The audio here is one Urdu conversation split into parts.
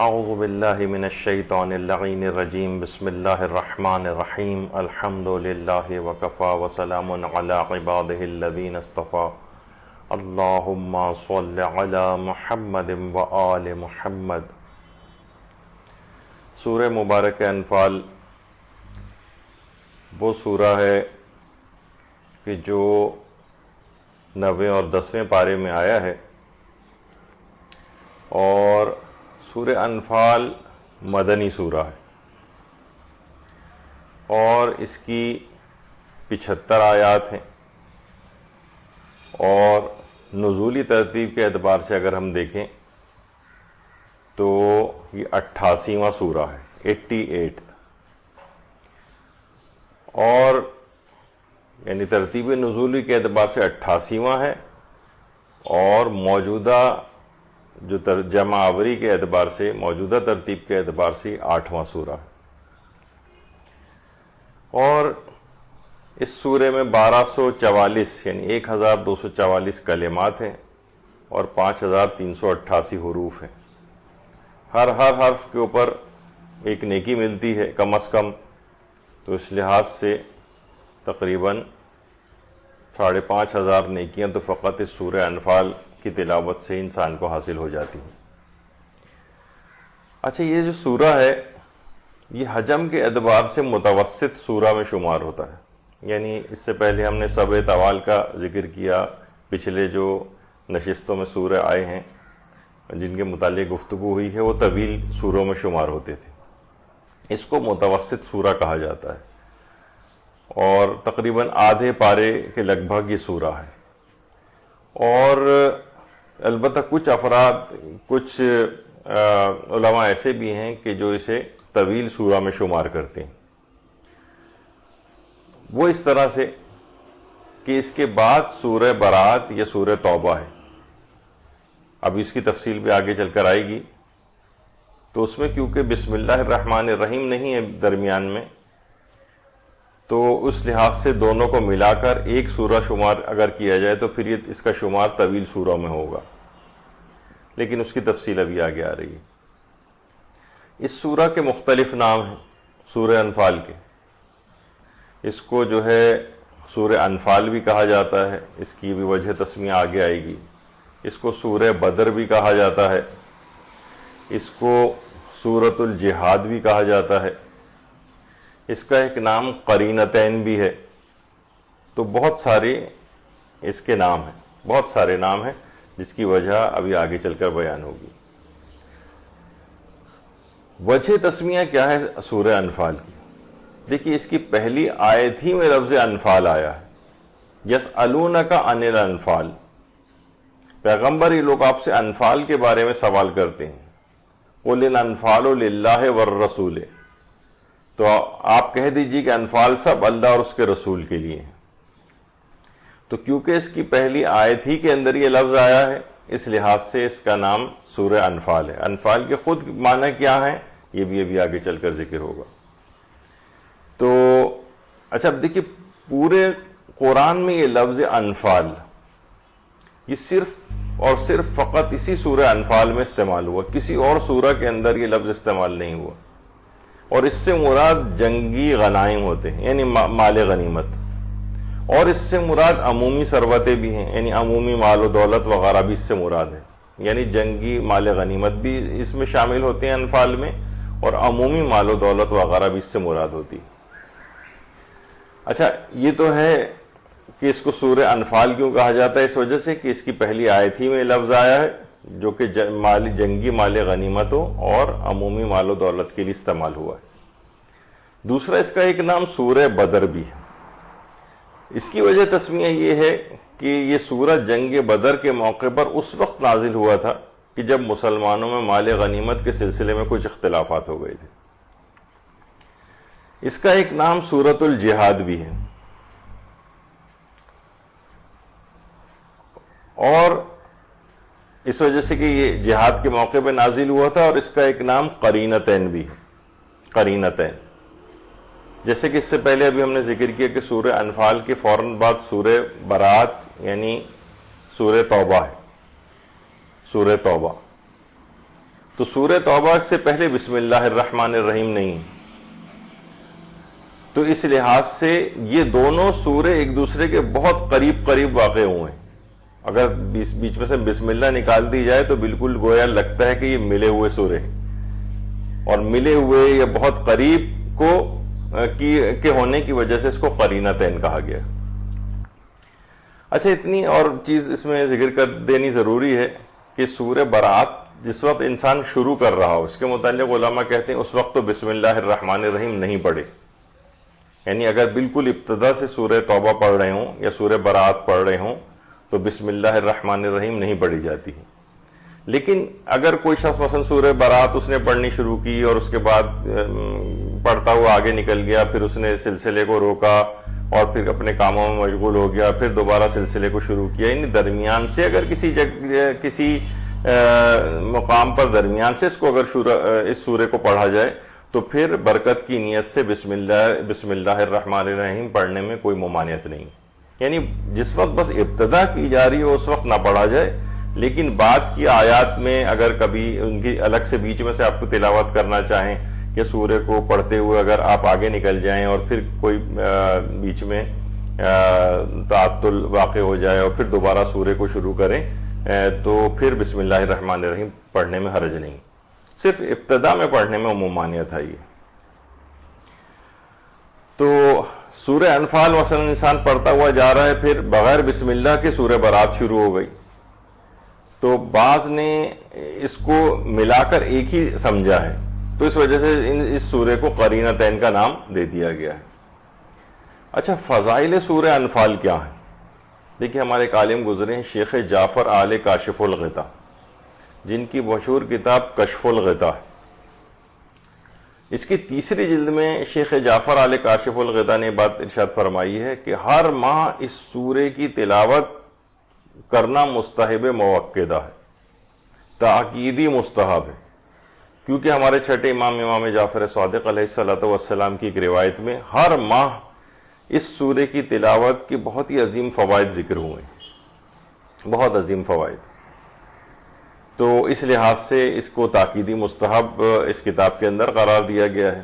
اعوذ باللہ من الشیطان اللعین الرجیم بسم اللہ الرحمن الرحیم الحمد للہ وکفا وسلام علی عبادہ الذین اصطفا اللہم صل علی محمد وآل محمد۔ سورہ مبارک انفال وہ سورہ ہے کہ جو 9 اور 10ویں پارے میں آیا ہے، اور سورہ انفال مدنی سورہ ہے اور اس کی 75 آیات ہیں، اور نزولی ترتیب کے اعتبار سے اگر ہم دیکھیں تو یہ 88واں سورہ ہے، 88، اور یعنی ترتیب نزولی کے اعتبار سے 88واں ہے، اور موجودہ جو جمع آوری کے اعتبار سے موجودہ ترتیب کے اعتبار سے 8واں سورہ ہے۔ اور اس سورے میں 1244 یعنی 1244 کلمات ہیں اور 5388 حروف ہیں۔ ہر حرف کے اوپر ایک نیکی ملتی ہے کم از کم، تو اس لحاظ سے تقریباً 5500 نیکیاں تو فقط اس سورہ انفال کی تلاوت سے انسان کو حاصل ہو جاتی ہیں۔ اچھا، یہ جو سورہ ہے یہ حجم کے اعتبار سے متوسط سورہ میں شمار ہوتا ہے، یعنی اس سے پہلے ہم نے سبع طوال کا ذکر کیا، پچھلے جو نشستوں میں سورہ آئے ہیں جن کے متعلق گفتگو ہوئی ہے وہ طویل سوروں میں شمار ہوتے تھے، اس کو متوسط سورہ کہا جاتا ہے، اور تقریباً آدھے پارے کے لگ بھگ یہ سورہ ہے۔ اور البتہ کچھ افراد، کچھ علماء ایسے بھی ہیں کہ جو اسے طویل سورہ میں شمار کرتے ہیں، وہ اس طرح سے کہ اس کے بعد سورہ برات یا سورہ توبہ ہے۔ اب اس کی تفصیل بھی آگے چل کر آئے گی، تو اس میں کیونکہ بسم اللہ الرحمن الرحیم نہیں ہے درمیان میں، تو اس لحاظ سے دونوں کو ملا کر ایک سورہ شمار اگر کیا جائے تو پھر اس کا شمار طویل سورہ میں ہوگا، لیکن اس کی تفصیل ابھی آگے آ رہی ہے۔ اس سورہ کے مختلف نام ہیں سورہ انفال کے۔ اس کو جو ہے سورہ انفال بھی کہا جاتا ہے، اس کی بھی وجہ تسمیہ آگے آئے گی۔ اس کو سورہ بدر بھی کہا جاتا ہے، اس کو سورۃ الجہاد بھی کہا جاتا ہے، اس کا ایک نام قرینتین بھی ہے۔ تو بہت سارے اس کے نام ہیں، بہت سارے نام ہیں، جس کی وجہ ابھی آگے چل کر بیان ہوگی۔ وجہ تسمیہ کیا ہے سورہ انفال کی؟ دیکھیے، اس کی پہلی آیت ہی میں لفظ انفال آیا ہے، یسألونک عن الانفال۔ پیغمبر یہ لوگ آپ سے انفال کے بارے میں سوال کرتے ہیں، قل الانفال للہ والرسول، تو آپ کہہ دیجئے کہ انفال سب اللہ اور اس کے رسول کے لیے ہیں۔ تو کیونکہ اس کی پہلی آیت ہی کے اندر یہ لفظ آیا ہے، اس لحاظ سے اس کا نام سورہ انفال ہے۔ انفال کے خود معنی کیا ہیں یہ بھی ابھی آگے چل کر ذکر ہوگا۔ تو اچھا، اب دیکھیے، پورے قرآن میں یہ لفظ انفال یہ صرف اور صرف فقط اسی سورہ انفال میں استعمال ہوا، کسی اور سورہ کے اندر یہ لفظ استعمال نہیں ہوا، اور اس سے مراد جنگی غنائم ہوتے ہیں، یعنی مال غنیمت، اور اس سے مراد عمومی ثروتیں بھی ہیں، یعنی عمومی مال و دولت وغیرہ بھی اس سے مراد ہے، یعنی جنگی مال غنیمت بھی اس میں شامل ہوتے ہیں انفال میں، اور عمومی مال و دولت وغیرہ بھی اس سے مراد ہوتی ہے۔ اچھا، یہ تو ہے کہ اس کو سورہ انفال کیوں کہا جاتا ہے، اس وجہ سے کہ اس کی پہلی آیت ہی میں لفظ آیا ہے جو کہ جنگی مال غنیمتوں اور عمومی مال و دولت کے لیے استعمال ہوا ہے۔ دوسرا، اس کا ایک نام سورہ بدر بھی ہے۔ اس کی وجہ تسمیہ یہ ہے کہ یہ سورہ جنگ بدر کے موقع پر اس وقت نازل ہوا تھا کہ جب مسلمانوں میں مال غنیمت کے سلسلے میں کچھ اختلافات ہو گئے تھے۔ اس کا ایک نام سورۃ الجہاد بھی ہے، اور اس وجہ سے کہ یہ جہاد کے موقع پہ نازل ہوا تھا، اور اس کا ایک نام قرینتین بھی ہے، قرینتین۔ جیسے کہ اس سے پہلے ابھی ہم نے ذکر کیا کہ سورہ انفال کے فوراً بعد سورہ برات یعنی سورہ توبہ ہے، سورہ توبہ۔ تو سورہ توبہ سے پہلے بسم اللہ الرحمن الرحیم نہیں. تو اس لحاظ سے یہ دونوں سورے ایک دوسرے کے بہت قریب قریب واقع ہوئے ہیں. اگر بیچ میں سے بسم اللہ نکال دی جائے تو بالکل گویا لگتا ہے کہ یہ ملے ہوئے سورے ہیں, اور ملے ہوئے یا بہت قریب کے ہونے کی وجہ سے اس کو قرینتین کہا گیا. اچھا, اتنی اور چیز اس میں ذکر کر دینی ضروری ہے کہ سورہ برات جس وقت انسان شروع کر رہا ہو, اس کے متعلق علماء کہتے ہیں اس وقت تو بسم اللہ الرحمن الرحیم نہیں پڑھے. یعنی اگر بالکل ابتدا سے سورہ توبہ پڑھ رہے ہوں یا سورہ برات پڑھ رہے ہوں تو بسم اللہ الرحمن الرحیم نہیں پڑھی جاتی ہے. لیکن اگر کوئی شخص مثلا سورہ برات اس نے پڑھنی شروع کی اور اس کے بعد پڑھتا ہوا آگے نکل گیا, پھر اس نے سلسلے کو روکا اور پھر اپنے کاموں میں مشغول ہو گیا, پھر دوبارہ سلسلے کو شروع کیا, یعنی درمیان سے اگر کسی مقام پر درمیان سے اس کو اگر اس سورے کو پڑھا جائے تو پھر برکت کی نیت سے بسم اللہ الرحمن الرحیم پڑھنے میں کوئی ممانعت نہیں. یعنی جس وقت بس ابتدا کی جا رہی ہو اس وقت نہ پڑھا جائے, لیکن بعد کی آیات میں اگر کبھی ان کی الگ سے بیچ میں سے آپ کو تلاوت کرنا چاہیں کہ سورے کو پڑھتے ہوئے اگر آپ آگے نکل جائیں اور پھر کوئی بیچ میں تعطل واقع ہو جائے اور پھر دوبارہ سورے کو شروع کریں تو پھر بسم اللہ الرحمن الرحیم پڑھنے میں حرج نہیں, صرف ابتدا میں پڑھنے میں ممانعت ہے. تو سورہ انفال مثلا انسان پڑھتا ہوا جا رہا ہے, پھر بغیر بسم اللہ کے سورہ برات شروع ہو گئی, تو بعض نے اس کو ملا کر ایک ہی سمجھا ہے, تو اس وجہ سے اس سورے کو قرینتین کا نام دے دیا گیا ہے. اچھا, فضائل سورہ انفال کیا ہیں؟ دیکھیں, ہمارے ایک عالم گزرے ہیں شیخ جعفر آل کاشف الغطا, جن کی مشہور کتاب کشف الغطا ہے. اس کی تیسری جلد میں شیخ جعفر آل کاشف الغطا نے بات ارشاد فرمائی ہے کہ ہر ماہ اس سورے کی تلاوت کرنا مستحب موقدہ ہے, تاکیدی مستحب ہے, کیونکہ ہمارے چھٹے امام جعفر صادق علیہ السلام کی ایک روایت میں ہر ماہ اس سورے کی تلاوت کے بہت ہی عظیم فوائد ذکر ہوئے, بہت عظیم فوائد. تو اس لحاظ سے اس کو تاکیدی مستحب اس کتاب کے اندر قرار دیا گیا ہے.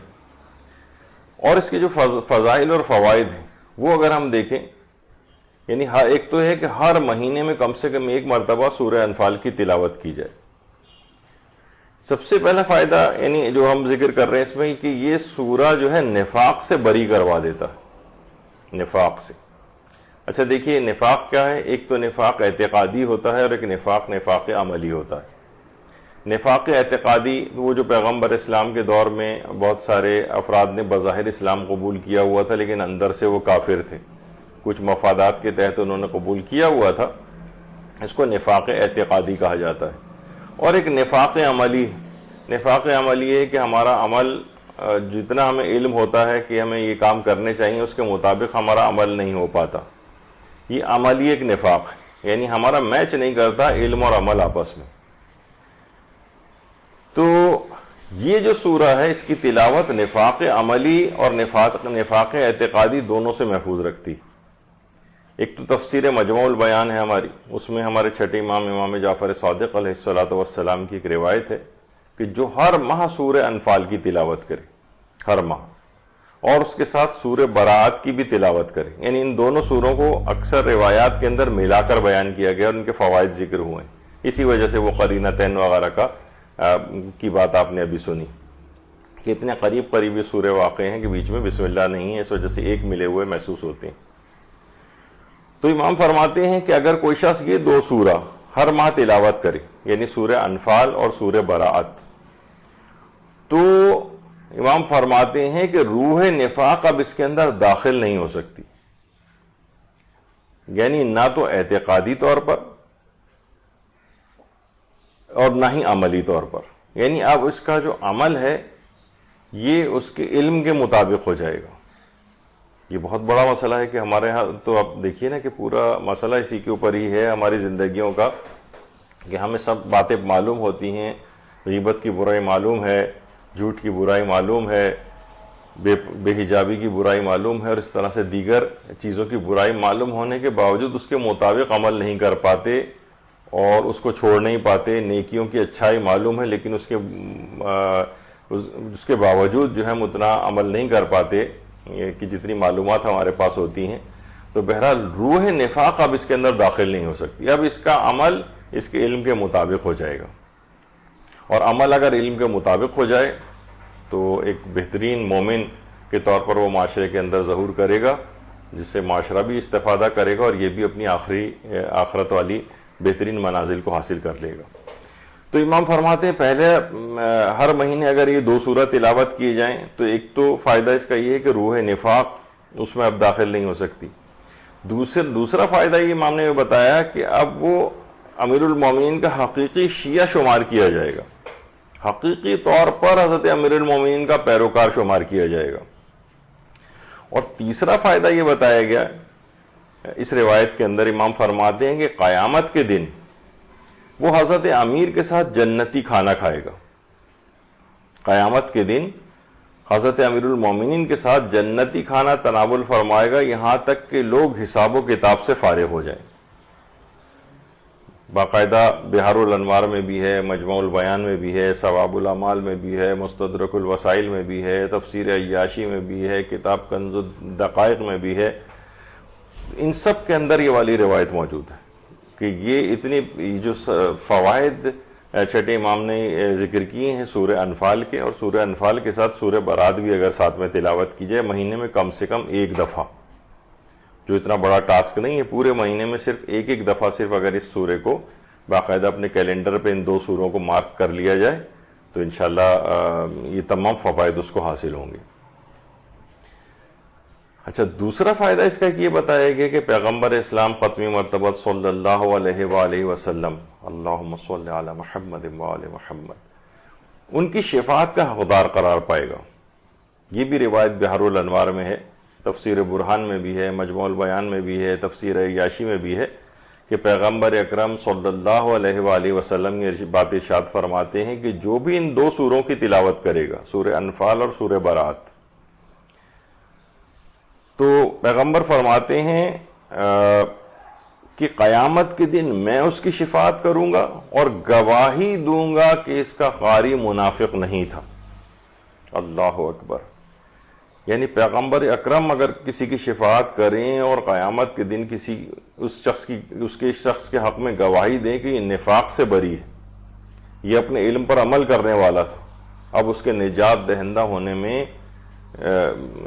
اور اس کے جو فضائل اور فوائد ہیں وہ اگر ہم دیکھیں, یعنی ایک تو ہے کہ ہر مہینے میں کم سے کم ایک مرتبہ سورہ انفال کی تلاوت کی جائے. سب سے پہلا فائدہ یعنی جو ہم ذکر کر رہے ہیں اس میں کہ یہ سورہ جو ہے نفاق سے بری کروا دیتا ہے, نفاق سے. اچھا دیکھیے, نفاق کیا ہے؟ ایک تو نفاق اعتقادی ہوتا ہے اور ایک نفاق عملی ہوتا ہے. نفاق اعتقادی وہ جو پیغمبر اسلام کے دور میں بہت سارے افراد نے بظاہر اسلام قبول کیا ہوا تھا لیکن اندر سے وہ کافر تھے, کچھ مفادات کے تحت انہوں نے قبول کیا ہوا تھا, اس کو نفاق اعتقادی کہا جاتا ہے. اور ایک نفاق عملی, نفاق عملی ہے کہ ہمارا عمل جتنا ہمیں علم ہوتا ہے کہ ہمیں یہ کام کرنے چاہیے اس کے مطابق ہمارا عمل نہیں ہو پاتا. یہ عملی ایک نفاق ہے, یعنی ہمارا میچ نہیں کرتا علم اور عمل آپس میں. تو یہ جو سورہ ہے اس کی تلاوت نفاق عملی اور نفاق اعتقادی دونوں سے محفوظ رکھتی. ایک تو تفسیر مجموع البیان ہے ہماری, اس میں ہمارے چھٹے امام جعفر صادق علیہ السلام کی ایک روایت ہے کہ جو ہر ماہ سورہ انفال کی تلاوت کرے, ہر ماہ, اور اس کے ساتھ سورہ برات کی بھی تلاوت کرے, یعنی ان دونوں سوروں کو اکثر روایات کے اندر ملا کر بیان کیا گیا اور ان کے فوائد ذکر ہوئے ہیں. اسی وجہ سے وہ قرینتین وغیرہ کی بات آپ نے ابھی سنی کہ اتنے قریب یہ سورے واقع ہیں کہ بیچ میں بسم اللہ نہیں ہے, اس وجہ سے ایک ملے ہوئے محسوس ہوتے ہیں. تو امام فرماتے ہیں کہ اگر کوئی شخص یہ دو سورہ ہر ماہ تلاوت کرے, یعنی سورہ انفال اور سورہ برات, تو امام فرماتے ہیں کہ روح نفاق اب اس کے اندر داخل نہیں ہو سکتی, یعنی نہ تو اعتقادی طور پر اور نہ ہی عملی طور پر. یعنی اب اس کا جو عمل ہے یہ اس کے علم کے مطابق ہو جائے گا. یہ بہت بڑا مسئلہ ہے کہ ہمارے ہاں تو آپ دیکھیے نا کہ پورا مسئلہ اسی کے اوپر ہی ہے ہماری زندگیوں کا, کہ ہمیں سب باتیں معلوم ہوتی ہیں, غیبت کی برائی معلوم ہے, جھوٹ کی برائی معلوم ہے, بے حجابی کی برائی معلوم ہے, اور اس طرح سے دیگر چیزوں کی برائی معلوم ہونے کے باوجود اس کے مطابق عمل نہیں کر پاتے, اور اس کو چھوڑ نہیں پاتے، نیکیوں کی اچھائی معلوم ہے لیکن اس کے باوجود جو ہے ہم اتنا عمل نہیں کر پاتے کہ جتنی معلومات ہمارے پاس ہوتی ہیں، تو بہرحال روح نفاق اب اس کے اندر داخل نہیں ہو سکتی، اب اس کا عمل اس کے علم کے مطابق ہو جائے گا، اور عمل اگر علم کے مطابق ہو جائے تو ایک بہترین مومن کے طور پر وہ معاشرے کے اندر ظہور کرے گا، جس سے معاشرہ بھی استفادہ کرے گا اور یہ بھی اپنی آخرت والی بہترین منازل کو حاصل کر لے گا۔ تو امام فرماتے ہیں پہلے ہر مہینے اگر یہ 2 سورہ تلاوت کیے جائیں تو ایک تو فائدہ اس کا یہ ہے کہ روح نفاق اس میں اب داخل نہیں ہو سکتی، دوسرا فائدہ یہ امام نے بتایا کہ اب وہ امیر المومنین کا حقیقی شیعہ شمار کیا جائے گا، حقیقی طور پر حضرت امیر المومنین کا پیروکار شمار کیا جائے گا۔ اور تیسرا فائدہ یہ بتایا گیا اس روایت کے اندر، امام فرماتے ہیں کہ قیامت کے دن وہ حضرت امیر کے ساتھ جنتی کھانا کھائے گا، قیامت کے دن حضرت امیر المومنین کے ساتھ جنتی کھانا تناول فرمائے گا، یہاں تک کہ لوگ حساب و کتاب سے فارغ ہو جائیں۔ باقاعدہ بحار الانوار میں بھی ہے، مجموع البیان میں بھی ہے، ثواب الاعمال میں بھی ہے، مستدرک الوسائل میں بھی ہے، تفسیر عیاشی میں بھی ہے، کتاب کنز الدقائق میں بھی ہے، ان سب کے اندر یہ والی روایت موجود ہے کہ یہ اتنی جو فوائد چھٹے امام نے ذکر کیے ہیں سورہ انفال کے، اور سورہ انفال کے ساتھ سورہ برات بھی اگر ساتھ میں تلاوت کی جائے مہینے میں کم سے کم 1 دفعہ، جو اتنا بڑا ٹاسک نہیں ہے، پورے مہینے میں صرف ایک دفعہ صرف اگر اس سورے کو باقاعدہ اپنے کیلنڈر پہ ان 2 سوروں کو مارک کر لیا جائے تو انشاءاللہ یہ تمام فوائد اس کو حاصل ہوں گے۔ اچھا، دوسرا فائدہ اس کا یہ بتایا گیا کہ پیغمبر اسلام ختمی مرتبہ صلی اللہ علیہ وآلہ وسلم، اللہم صلی علی محمد وآل محمد، ان کی شفاعت کا حقدار قرار پائے گا۔ یہ بھی روایت بحار الانوار میں ہے، تفسیر برہان میں بھی ہے، مجموع البیان میں بھی ہے، تفسیر عیاشی میں بھی ہے کہ پیغمبر اکرم صلی اللہ علیہ وآلہ وسلم یہ بات ارشاد فرماتے ہیں کہ جو بھی ان 2 سوروں کی تلاوت کرے گا، سورہ انفال اور سورہ برات، تو پیغمبر فرماتے ہیں کہ قیامت کے دن میں اس کی شفاعت کروں گا اور گواہی دوں گا کہ اس کا قاری منافق نہیں تھا۔ اللہ اکبر! یعنی پیغمبر اکرم اگر کسی کی شفاعت کریں اور قیامت کے دن اس کے شخص کے حق میں گواہی دیں کہ یہ نفاق سے بری ہے، یہ اپنے علم پر عمل کرنے والا تھا، اب اس کے نجات دہندہ ہونے میں،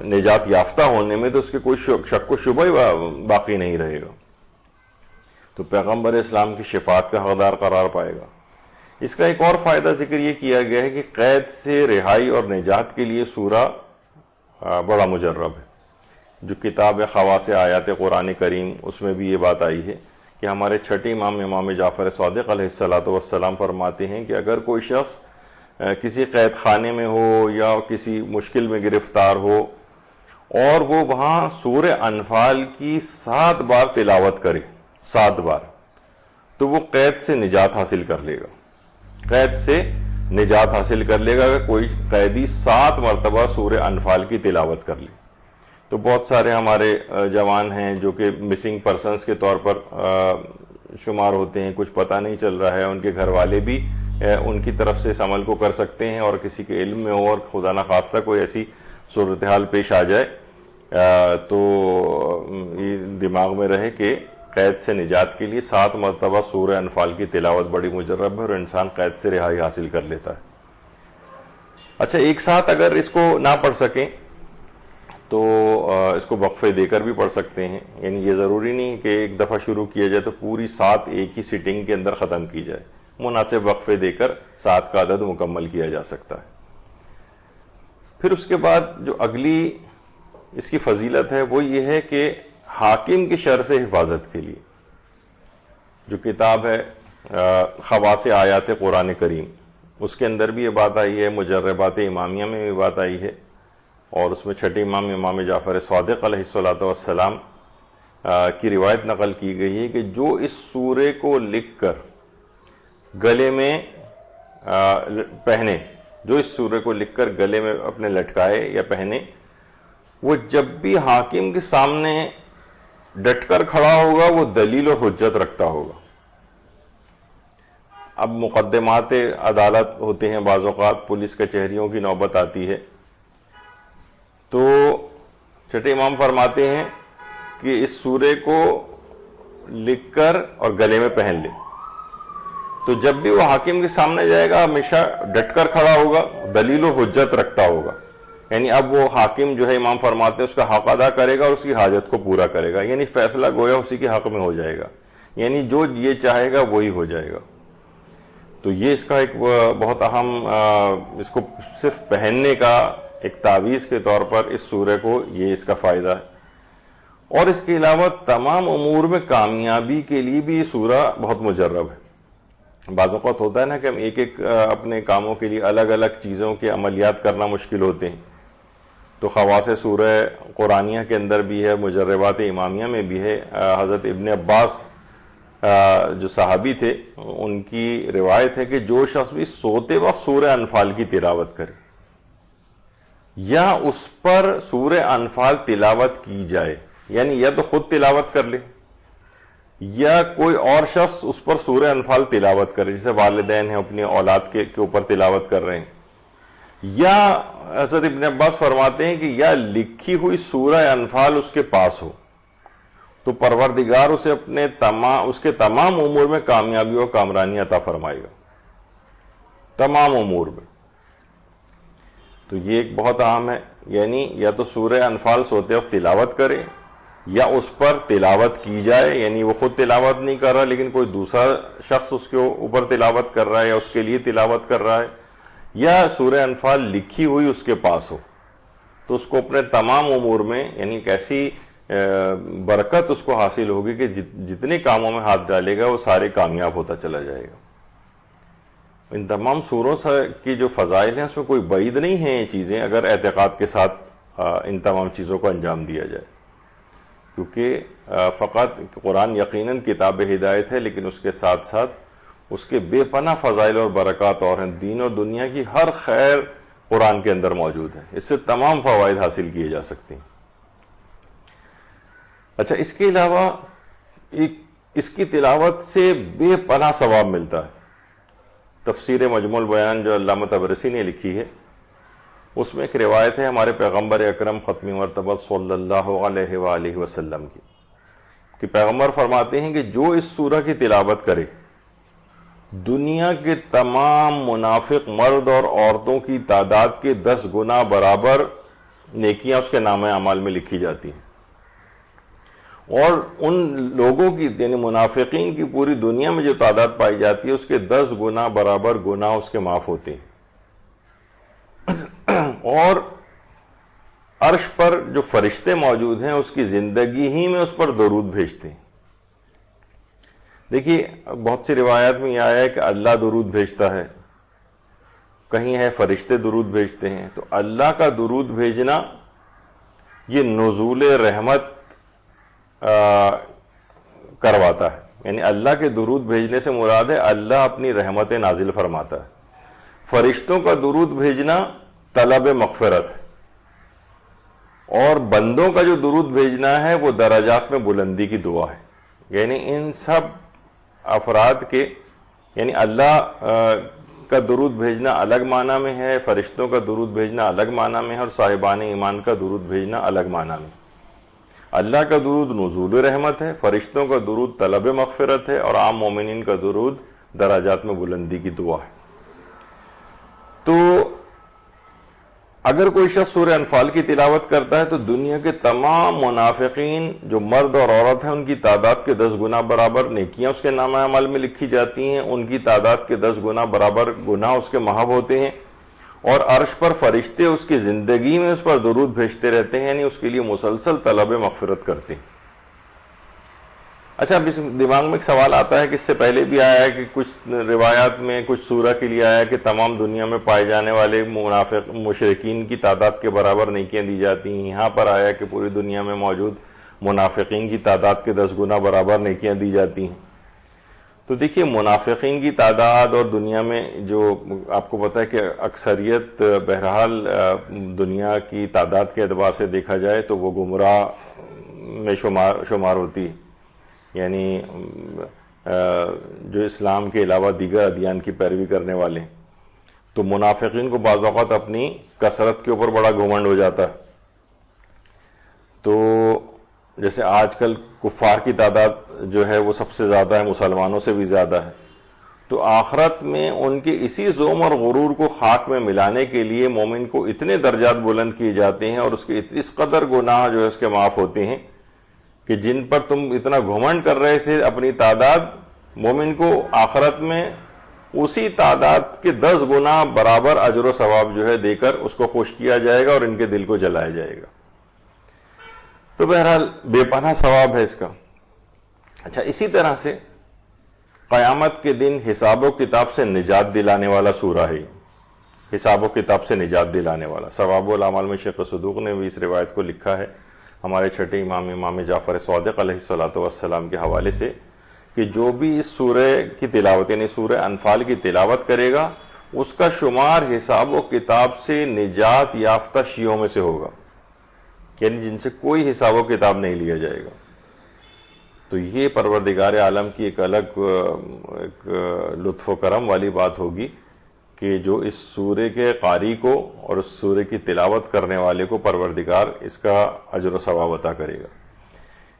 نجات یافتہ ہونے میں تو اس کے کوئی شک و شبہ ہی باقی نہیں رہے گا، تو پیغمبر اسلام کی شفاعت کا حقدار قرار پائے گا۔ اس کا ایک اور فائدہ ذکر یہ کیا گیا ہے کہ قید سے رہائی اور نجات کے لیے سورہ بڑا مجرب ہے۔ جو کتاب خواص آیات قرآن کریم، اس میں بھی یہ بات آئی ہے کہ ہمارے چھٹے امام جعفر صادق علیہ السلام فرماتے ہیں کہ اگر کوئی شخص کسی قید خانے میں ہو یا کسی مشکل میں گرفتار ہو اور وہ وہاں سورہ انفال کی 7 بار تلاوت کرے، 7 بار، تو وہ قید سے نجات حاصل کر لے گا، قید سے نجات حاصل کر لے گا اگر کوئی قیدی 7 مرتبہ سورہ انفال کی تلاوت کر لے۔ تو بہت سارے ہمارے جوان ہیں جو کہ مسنگ پرسنز کے طور پر شمار ہوتے ہیں، کچھ پتہ نہیں چل رہا ہے، ان کے گھر والے بھی ان کی طرف سے اس عمل کو کر سکتے ہیں، اور کسی کے علم میں ہو اور خدا نخواستہ کوئی ایسی صورتحال پیش آ جائے تو یہ دماغ میں رہے کہ قید سے نجات کے لیے 7 مرتبہ سورہ انفال کی تلاوت بڑی مجرب ہے اور انسان قید سے رہائی حاصل کر لیتا ہے۔ اچھا، ایک ساتھ اگر اس کو نہ پڑھ سکیں تو اس کو وقفے دے کر بھی پڑھ سکتے ہیں، یعنی یہ ضروری نہیں کہ ایک دفعہ شروع کیا جائے تو پوری 7 ایک ہی سٹنگ کے اندر ختم کی جائے، مناسب وقفے دے کر 7 کا عدد مکمل کیا جا سکتا ہے۔ پھر اس کے بعد جو اگلی اس کی فضیلت ہے وہ یہ ہے کہ حاکم کی شر سے حفاظت کے لیے جو کتاب ہے خواص آیات قرآن کریم، اس کے اندر بھی یہ بات آئی ہے، مجربات امامیہ میں بھی بات آئی ہے، اور اس میں چھٹے امام جعفر صادق علیہ السلام کی روایت نقل کی گئی ہے کہ جو اس سورے کو لکھ کر گلے میں پہنے، جو اس سورے کو لکھ کر گلے میں اپنے لٹکائے یا پہنے، وہ جب بھی حاکم کے سامنے ڈٹ کر کھڑا ہوگا وہ دلیل اور حجت رکھتا ہوگا۔ اب مقدمات عدالت ہوتے ہیں، بعض اوقات پولیس کچہریوں کی نوبت آتی ہے، تو چھٹے امام فرماتے ہیں کہ اس سورے کو لکھ کر اور گلے میں پہن لے، تو جب بھی وہ حاکم کے سامنے جائے گا ہمیشہ ڈٹ کر کھڑا ہوگا، دلیل و حجت رکھتا ہوگا، یعنی اب وہ حاکم جو ہے امام فرماتے ہیں اس کا حق ادا کرے گا اور اس کی حاجت کو پورا کرے گا، یعنی فیصلہ گویا اسی کے حق میں ہو جائے گا، یعنی جو یہ چاہے گا وہی ہو جائے گا۔ تو یہ اس کا ایک بہت اہم، اس کو صرف پہننے کا ایک تعویذ کے طور پر اس سورہ کو یہ اس کا فائدہ ہے۔ اور اس کے علاوہ تمام امور میں کامیابی کے لیے بھی یہ سورہ بہت مجرب ہے۔ بعض اوقات ہوتا ہے نا کہ ہم ایک ایک اپنے کاموں کے لیے الگ الگ چیزوں کے عملیات کرنا مشکل ہوتے ہیں، تو خواص سورہ قرآنیہ کے اندر بھی ہے، مجربات امامیہ میں بھی ہے۔ حضرت ابن عباس جو صحابی تھے ان کی روایت ہے کہ جو شخص بھی سوتے وقت سورہ انفال کی تلاوت کرے یا اس پر سورہ انفال تلاوت کی جائے، یعنی یا تو خود تلاوت کر لے یا کوئی اور شخص اس پر سورہ انفال تلاوت کرے، جیسے والدین ہیں اپنی اولاد کے اوپر تلاوت کر رہے ہیں، یا حضرت ابن عباس فرماتے ہیں کہ یا لکھی ہوئی سورہ انفال اس کے پاس ہو، تو پروردگار اسے اس کے تمام امور میں کامیابی اور کامرانی عطا فرمائے گا، تمام امور میں۔ تو یہ ایک بہت اہم ہے، یعنی یا تو سورہ انفال سوتے وقت تلاوت کرے یا اس پر تلاوت کی جائے، یعنی وہ خود تلاوت نہیں کر رہا لیکن کوئی دوسرا شخص اس کے اوپر تلاوت کر رہا ہے یا اس کے لیے تلاوت کر رہا ہے، یا سورہ انفال لکھی ہوئی اس کے پاس ہو، تو اس کو اپنے تمام امور میں، یعنی کیسی برکت اس کو حاصل ہوگی کہ جتنے کاموں میں ہاتھ ڈالے گا وہ سارے کامیاب ہوتا چلا جائے گا۔ ان تمام سوروں کی جو فضائل ہیں اس میں کوئی بعید نہیں ہیں یہ چیزیں، اگر اعتقاد کے ساتھ ان تمام چیزوں کو انجام دیا جائے، کیونکہ فقط قرآن یقیناً کتاب ہدایت ہے، لیکن اس کے ساتھ ساتھ اس کے بے پناہ فضائل اور برکات اور ہیں، دین اور دنیا کی ہر خیر قرآن کے اندر موجود ہے، اس سے تمام فوائد حاصل کیے جا سکتے ہیں۔ اچھا، اس کے علاوہ اس کی تلاوت سے بے پناہ ثواب ملتا ہے۔ تفسیر مجموع البیان جو علامہ طبرسی نے لکھی ہے، اس میں ایک روایت ہے ہمارے پیغمبر اکرم ختم مرتبہ صلی اللہ علیہ وآلہ وسلم کی، کہ پیغمبر فرماتے ہیں کہ جو اس سورہ کی تلاوت کرے دنیا کے تمام منافق مرد اور عورتوں کی تعداد کے 10 گنا برابر نیکیاں اس کے نامہ اعمال میں لکھی جاتی ہیں، اور ان لوگوں کی یعنی منافقین کی پوری دنیا میں جو تعداد پائی جاتی ہے اس کے 10 گنا برابر گناہ اس کے معاف ہوتے ہیں، اور عرش پر جو فرشتے موجود ہیں اس کی زندگی ہی میں اس پر درود بھیجتے ہیں۔ دیکھیے بہت سی روایات میں یہ آیا ہے کہ اللہ درود بھیجتا ہے، کہیں ہے فرشتے درود بھیجتے ہیں، تو اللہ کا درود بھیجنا یہ نزول رحمت کرواتا ہے، یعنی اللہ کے درود بھیجنے سے مراد ہے اللہ اپنی رحمت نازل فرماتا ہے۔ فرشتوں کا درود بھیجنا طلب مغفرت ہے، اور بندوں کا جو درود بھیجنا ہے وہ درجات میں بلندی کی دعا ہے، یعنی ان سب افراد کے، یعنی اللہ کا درود بھیجنا الگ معنی میں ہے، فرشتوں کا درود بھیجنا الگ معنی میں ہے، اور صاحبان ایمان کا درود بھیجنا الگ معنی میں۔ اللہ کا درود نزول رحمت ہے، فرشتوں کا درود طلب مغفرت ہے، اور عام مومنین کا درود درجات میں بلندی کی دعا ہے۔ تو اگر کوئی شخص سورہ انفال کی تلاوت کرتا ہے تو دنیا کے تمام منافقین جو مرد اور عورت ہیں ان کی تعداد کے 10 گنا برابر نیکیاں اس کے نامہ اعمال میں لکھی جاتی ہیں، ان کی تعداد کے 10 گنا برابر گناہ اس کے محو ہوتے ہیں، اور عرش پر فرشتے اس کی زندگی میں اس پر درود بھیجتے رہتے ہیں، یعنی اس کے لیے مسلسل طلب مغفرت کرتے ہیں۔ اچھا، اب اس دماغ میں ایک سوال آتا ہے کہ اس سے پہلے بھی آیا ہے کہ کچھ روایات میں کچھ سورہ کے لیے آیا ہے کہ تمام دنیا میں پائے جانے والے منافق مشرکین کی تعداد کے برابر نیکیاں دی جاتی ہیں، یہاں پر آیا ہے کہ پوری دنیا میں موجود منافقین کی تعداد کے 10 گنا برابر نیکیاں دی جاتی ہیں۔ تو دیکھیے منافقین کی تعداد اور دنیا میں جو آپ کو پتہ ہے کہ اکثریت بہرحال دنیا کی تعداد کے اعتبار سے دیکھا جائے تو وہ گمراہ میں شمار ہوتی ہے، یعنی جو اسلام کے علاوہ دیگر ادیان کی پیروی کرنے والے ہیں، تو منافقین کو بعض اوقات اپنی کثرت کے اوپر بڑا گھمنڈ ہو جاتا ہے. تو جیسے آج کل کفار کی تعداد جو ہے وہ سب سے زیادہ ہے، مسلمانوں سے بھی زیادہ ہے، تو آخرت میں ان کے اسی زوم اور غرور کو خاک میں ملانے کے لیے مومن کو اتنے درجات بلند کیے جاتے ہیں اور اس کے اس قدر گناہ جو ہے اس کے معاف ہوتے ہیں کہ جن پر تم اتنا گھمنڈ کر رہے تھے اپنی تعداد، مومن کو آخرت میں اسی تعداد کے 10 گنا برابر اجر و ثواب جو ہے دے کر اس کو خوش کیا جائے گا اور ان کے دل کو جلایا جائے گا. تو بہرحال بے پناہ ثواب ہے اس کا. اچھا، اسی طرح سے قیامت کے دن حساب و کتاب سے نجات دلانے والا سورہ ہے. حساب و کتاب سے نجات دلانے والا. ثواب الاعمال میں شیخ صدوق نے بھی اس روایت کو لکھا ہے ہمارے چھٹے امام جعفر صادق علیہ الصلوۃ والسلام کے حوالے سے کہ جو بھی اس سورہ کی تلاوت یعنی سورہ انفال کی تلاوت کرے گا اس کا شمار حساب و کتاب سے نجات یافتہ شیعوں میں سے ہوگا، یعنی جن سے کوئی حساب و کتاب نہیں لیا جائے گا. تو یہ پروردگار عالم کی ایک الگ ایک لطف و کرم والی بات ہوگی کہ جو اس سورہ کے قاری کو اور اس سورہ کی تلاوت کرنے والے کو پروردگار اس کا اجر و ثواب عطا کرے گا.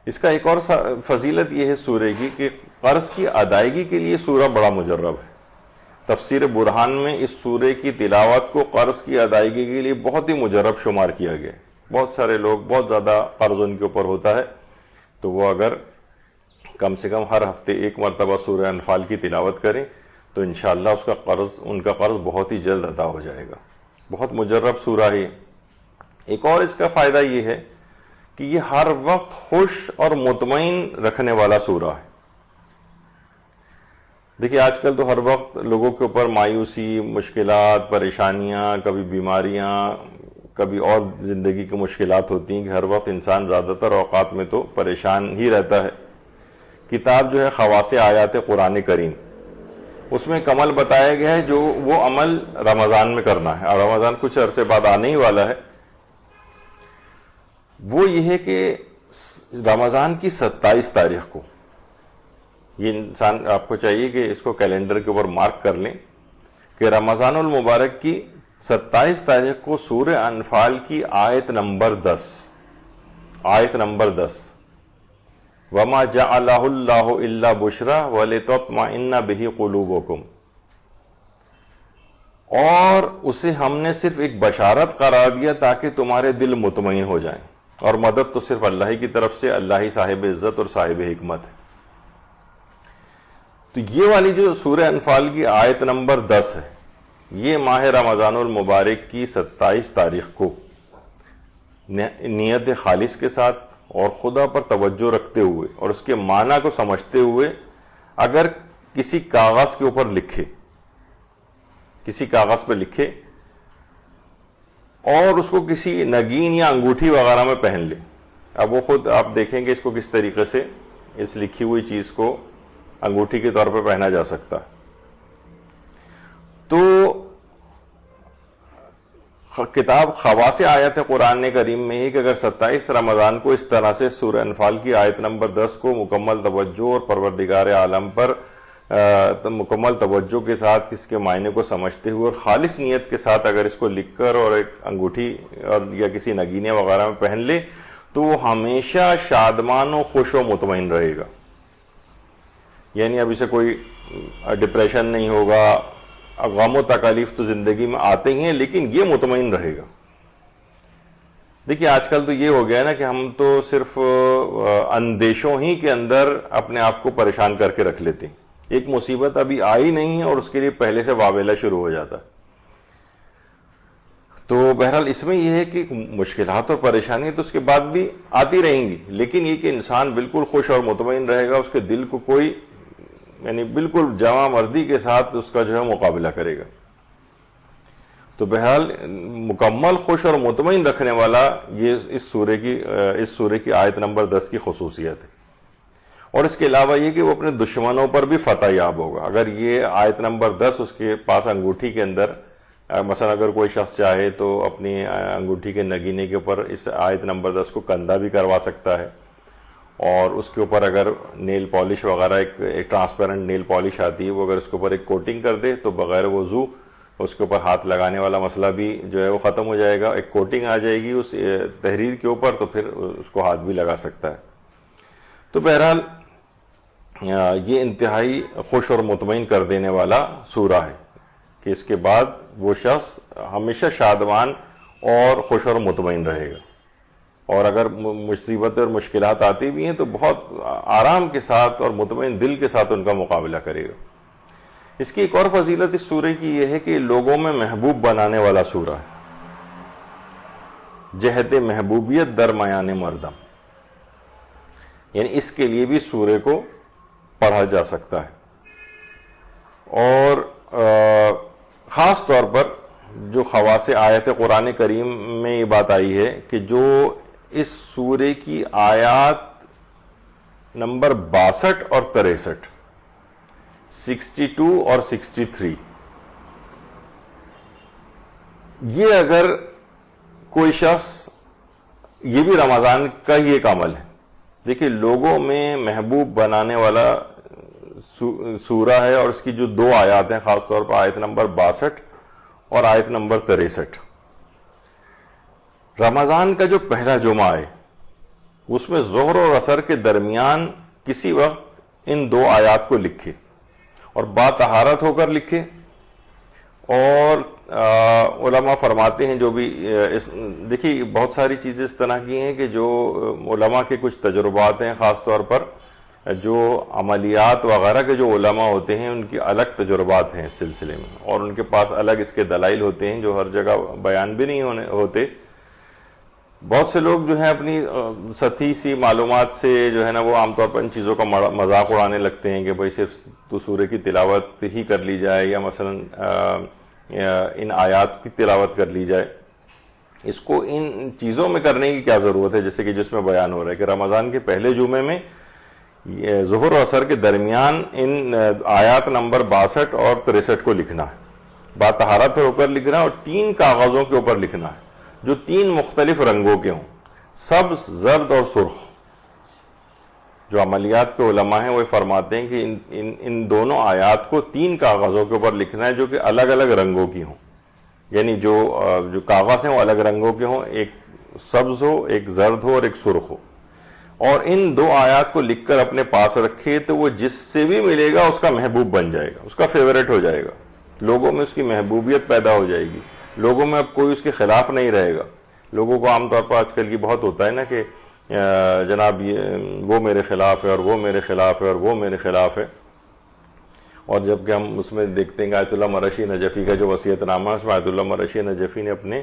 اس کا ایک اور فضیلت یہ ہے سورہ کی کہ قرض کی ادائیگی کے لیے سورہ بڑا مجرب ہے. تفسیر برہان میں اس سورہ کی تلاوت کو قرض کی ادائیگی کے لیے بہت ہی مجرب شمار کیا گیا. بہت سارے لوگ بہت زیادہ قرض ان کے اوپر ہوتا ہے، تو وہ اگر کم سے کم ہر ہفتے ایک مرتبہ سورہ انفال کی تلاوت کریں تو انشاءاللہ اس کا ان کا قرض بہت ہی جلد ادا ہو جائے گا. بہت مجرب سورہ ہے. ایک اور اس کا فائدہ یہ ہے کہ یہ ہر وقت خوش اور مطمئن رکھنے والا سورہ ہے. دیکھیے آج کل تو ہر وقت لوگوں کے اوپر مایوسی، مشکلات، پریشانیاں، کبھی بیماریاں، کبھی اور زندگی کی مشکلات ہوتی ہیں کہ ہر وقت انسان زیادہ تر اوقات میں تو پریشان ہی رہتا ہے. کتاب جو ہے خواص آیات قرآن کریم، اس میں ایک عمل بتایا گیا ہے جو وہ عمل رمضان میں کرنا ہے، اور رمضان کچھ عرصے بعد آنے ہی والا ہے. وہ یہ ہے کہ رمضان کی 27 تاریخ کو یہ انسان آپ کو چاہیے کہ اس کو کیلنڈر کے اوپر مارک کر لیں کہ رمضان المبارک کی 27 تاریخ کو سورہ انفال کی آیت نمبر 10 وَمَا جَعَلَهُ اللَّهُ إِلَّا بُشْرَى وَلِتَطْمَئِنَّ بِهِ قُلُوبُكُمْ، اور اسے ہم نے صرف ایک بشارت قرار دیا تاکہ تمہارے دل مطمئن ہو جائیں، اور مدد تو صرف اللہ ہی کی طرف سے، اللہ ہی صاحب عزت اور صاحب حکمت ہے. تو یہ والی جو سورہ انفال کی آیت نمبر 10 ہے، یہ ماہ رمضان المبارک کی 27 تاریخ کو نیت خالص کے ساتھ اور خدا پر توجہ رکھتے ہوئے اور اس کے معنی کو سمجھتے ہوئے اگر کسی کاغذ کے اوپر لکھے، کسی کاغذ پہ لکھے اور اس کو کسی نگین یا انگوٹھی وغیرہ میں پہن لے. اب وہ خود آپ دیکھیں گے اس کو کس طریقے سے اس لکھی ہوئی چیز کو انگوٹھی کے طور پہ پہنا جا سکتا ہے. تو کتاب خواص آیت قرآن کریم میں ہی کہ اگر 27 رمضان کو اس طرح سے سورہ انفال کی آیت نمبر 10 کو مکمل توجہ اور پروردگار عالم پر مکمل توجہ کے ساتھ اس کے معنی کو سمجھتے ہوئے اور خالص نیت کے ساتھ اگر اس کو لکھ کر اور ایک انگوٹھی اور یا کسی نگینے وغیرہ میں پہن لے تو وہ ہمیشہ شادمان و خوش و مطمئن رہے گا. یعنی اب اسے کوئی ڈپریشن نہیں ہوگا، غم و تکالیف تو زندگی میں آتے ہی ہیں لیکن یہ مطمئن رہے گا. دیکھیے آج کل تو یہ ہو گیا نا کہ ہم تو صرف اندیشوں ہی کے اندر اپنے آپ کو پریشان کر کے رکھ لیتے ہیں. ایک مصیبت ابھی آئی نہیں ہے اور اس کے لیے پہلے سے واویلا شروع ہو جاتا. تو بہرحال اس میں یہ ہے کہ مشکلات اور پریشانی تو اس کے بعد بھی آتی رہیں گی، لیکن یہ کہ انسان بالکل خوش اور مطمئن رہے گا، اس کے دل کو کوئی یعنی بالکل جواں مردی کے ساتھ اس کا جو ہے مقابلہ کرے گا. تو بہرحال مکمل خوش اور مطمئن رکھنے والا یہ اس سورہ کی آیت نمبر 10 کی خصوصیت ہے. اور اس کے علاوہ یہ کہ وہ اپنے دشمنوں پر بھی فتح یاب ہوگا. اگر یہ آیت نمبر 10 اس کے پاس انگوٹھی کے اندر مثلا اگر کوئی شخص چاہے تو اپنی انگوٹھی کے نگینے کے اوپر اس آیت نمبر 10 کو کندھا بھی کروا سکتا ہے اور اس کے اوپر اگر نیل پالش وغیرہ ایک ٹرانسپیرنٹ نیل پالش آتی ہے، وہ اگر اس کے اوپر ایک کوٹنگ کر دے تو بغیر وضو اس کے اوپر ہاتھ لگانے والا مسئلہ بھی جو ہے وہ ختم ہو جائے گا. ایک کوٹنگ آ جائے گی اس تحریر کے اوپر تو پھر اس کو ہاتھ بھی لگا سکتا ہے. تو بہرحال یہ انتہائی خوش اور مطمئن کر دینے والا سورہ ہے کہ اس کے بعد وہ شخص ہمیشہ شادمان اور خوش اور مطمئن رہے گا، اور اگر مصیبتیں اور مشکلات آتی بھی ہیں تو بہت آرام کے ساتھ اور مطمئن دل کے ساتھ ان کا مقابلہ کرے گا. اس کی ایک اور فضیلت اس سورہ کی یہ ہے کہ لوگوں میں محبوب بنانے والا سورہ ہے. جہت محبوبیت در میان مردم، یعنی اس کے لیے بھی سورہ کو پڑھا جا سکتا ہے. اور خاص طور پر جو خواص آیت قرآن کریم میں یہ بات آئی ہے کہ جو اس سورے کی آیات نمبر 62 اور 63، 62 اور 63، یہ اگر کوئی شخص، یہ بھی رمضان کا ہی ایک عمل ہے. دیکھیے لوگوں میں محبوب بنانے والا سورہ ہے، اور اس کی جو 2 آیات ہیں خاص طور پر آیت نمبر 62 اور آیت نمبر 63. رمضان کا جو پہلا جمعہ ہے اس میں ظہر اور عصر کے درمیان کسی وقت ان 2 آیات کو لکھے، اور باطہارت ہو کر لکھے. اور علماء فرماتے ہیں جو بھی دیکھیے بہت ساری چیزیں اس طرح کی ہیں کہ جو علماء کے کچھ تجربات ہیں، خاص طور پر جو عملیات وغیرہ کے جو علماء ہوتے ہیں ان کی الگ تجربات ہیں اس سلسلے میں، اور ان کے پاس الگ اس کے دلائل ہوتے ہیں جو ہر جگہ بیان بھی نہیں ہوتے. بہت سے لوگ جو ہیں اپنی سطحی سی معلومات سے جو ہے نا وہ عام طور پر ان چیزوں کا مذاق اڑانے لگتے ہیں کہ بھئی صرف تو سورہ کی تلاوت ہی کر لی جائے، یا مثلا ان آیات کی تلاوت کر لی جائے. اس کو ان چیزوں میں کرنے کی کیا ضرورت ہے، جیسے کہ جس میں بیان ہو رہا ہے کہ رمضان کے پہلے جمعے میں ظہر و عصر کے درمیان ان آیات نمبر 62 اور 63 کو لکھنا ہے. باطہارت ہو کر لکھنا ہے، اور 3 کاغذوں کے اوپر لکھنا ہے جو 3 مختلف رنگوں کے ہوں، سبز، زرد اور سرخ. جو عملیات کے علماء ہیں وہ فرماتے ہیں کہ ان دونوں آیات کو 3 کاغذوں کے اوپر لکھنا ہے جو کہ الگ الگ رنگوں کی ہوں، یعنی جو کاغذ ہیں وہ الگ رنگوں کے ہوں، ایک سبز ہو، ایک زرد ہو اور ایک سرخ ہو. اور ان 2 آیات کو لکھ کر اپنے پاس رکھے تو وہ جس سے بھی ملے گا اس کا محبوب بن جائے گا، اس کا فیورٹ ہو جائے گا، لوگوں میں اس کی محبوبیت پیدا ہو جائے گی، لوگوں میں اب کوئی اس کے خلاف نہیں رہے گا. لوگوں کو عام طور پر آج کل کی بہت ہوتا ہے نا کہ جناب وہ میرے خلاف ہے اور وہ میرے خلاف ہے اور وہ میرے خلاف ہے. اور جب کہ ہم اس میں دیکھتے ہیں کہ آیت اللہ مرشی نجفی کا جو وصیت نامہ ہے اس میں آیت اللہ مرشی نجفی نے اپنے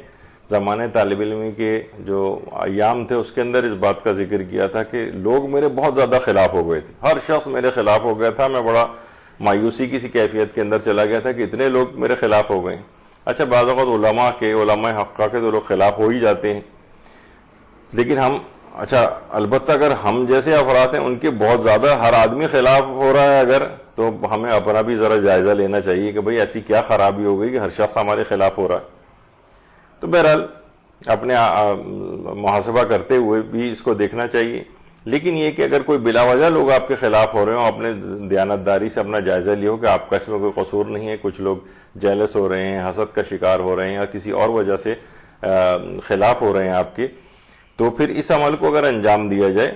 زمانے طالب علمی کے جو ایام تھے اس کے اندر اس بات کا ذکر کیا تھا کہ لوگ میرے بہت زیادہ خلاف ہو گئے تھے، ہر شخص میرے خلاف ہو گیا تھا، میں بڑا مایوسی کی سی کیفیت کے اندر چلا گیا تھا کہ اتنے لوگ میرے خلاف ہو گئے. اچھا بعض اوقات علماء حقہ کے تو لوگ خلاف ہو ہی جاتے ہیں، لیکن ہم البتہ اگر ہم جیسے افراد ہیں ان کے بہت زیادہ ہر آدمی خلاف ہو رہا ہے اگر، تو ہمیں اپنا بھی ذرا جائزہ لینا چاہیے کہ بھئی ایسی کیا خرابی ہو گئی کہ ہر شخص ہمارے خلاف ہو رہا ہے. تو بہرحال اپنے محاسبہ کرتے ہوئے بھی اس کو دیکھنا چاہیے. لیکن یہ کہ اگر کوئی بلا وجہ لوگ آپ کے خلاف ہو رہے ہوں، اپنے دیانتداری سے اپنا جائزہ لیو کہ آپ کا اس میں کوئی قصور نہیں ہے. کچھ لوگ جیلس ہو رہے ہیں، حسد کا شکار ہو رہے ہیں، یا کسی اور وجہ سے خلاف ہو رہے ہیں آپ کے، تو پھر اس عمل کو اگر انجام دیا جائے،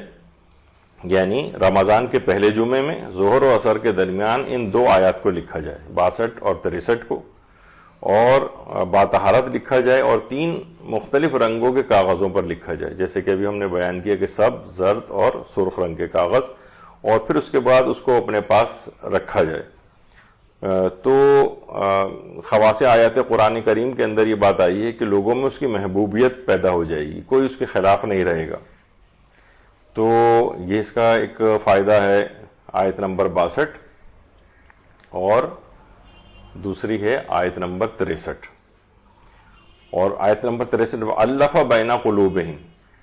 یعنی رمضان کے پہلے جمعے میں ظہر و عصر کے درمیان ان 2 آیات کو لکھا جائے، 62 اور 63 کو، اور باطہارت لکھا جائے اور 3 مختلف رنگوں کے کاغذوں پر لکھا جائے، جیسے کہ ابھی ہم نے بیان کیا کہ سبز، زرد اور سرخ رنگ کے کاغذ، اور پھر اس کے بعد اس کو اپنے پاس رکھا جائے. تو خواص آیات قرآن کریم کے اندر یہ بات آئی ہے کہ لوگوں میں اس کی محبوبیت پیدا ہو جائے گی، کوئی اس کے خلاف نہیں رہے گا. تو یہ اس کا ایک فائدہ ہے آیت نمبر 62، اور دوسری ہے آیت نمبر 63. اور آیت نمبر 63 الف بین قلوبہم،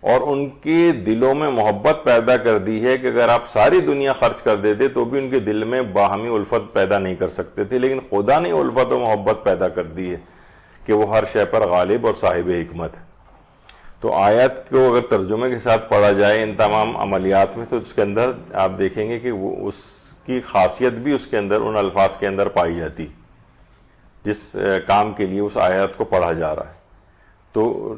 اور ان کے دلوں میں محبت پیدا کر دی ہے کہ اگر آپ ساری دنیا خرچ کر دیتے تو بھی ان کے دل میں باہمی الفت پیدا نہیں کر سکتے تھے، لیکن خدا نے الفت و محبت پیدا کر دی ہے کہ وہ ہر شے پر غالب اور صاحب حکمت ہے. تو آیت کو اگر ترجمے کے ساتھ پڑھا جائے ان تمام عملیات میں، تو اس کے اندر آپ دیکھیں گے کہ وہ اس کی خاصیت بھی اس کے اندر ان الفاظ کے اندر پائی جاتی جس کام کے لیے اس آیت کو پڑھا جا رہا ہے. تو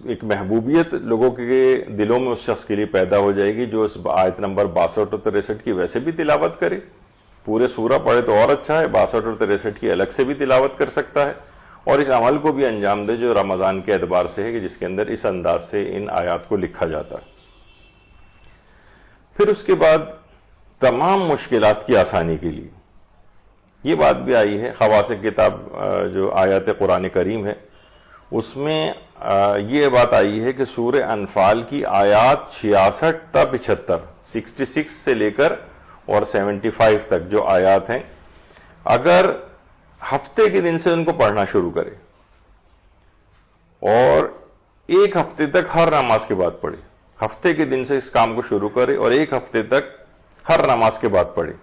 ایک محبوبیت لوگوں کے دلوں میں اس شخص کے لیے پیدا ہو جائے گی جو اس آیت نمبر 62 اور 63 کی ویسے بھی تلاوت کرے. پورے سورہ پڑھے تو اور اچھا ہے، 62 اور 63 کی الگ سے بھی تلاوت کر سکتا ہے، اور اس عمل کو بھی انجام دے جو رمضان کے اعتبار سے ہے کہ جس کے اندر اس انداز سے ان آیات کو لکھا جاتا ہے. پھر اس کے بعد تمام مشکلات کی آسانی کے لیے یہ بات بھی آئی ہے. خواص کتاب جو آیات قرآن کریم ہے اس میں یہ بات آئی ہے کہ سورہ انفال کی آیات 66 تا 75، 66 سے لے کر اور 75 تک جو آیات ہیں، اگر ہفتے کے دن سے ان کو پڑھنا شروع کرے اور ایک ہفتے تک ہر نماز کے بعد پڑھے، ہفتے کے دن سے اس کام کو شروع کرے اور ایک ہفتے تک ہر نماز کے بعد پڑھے،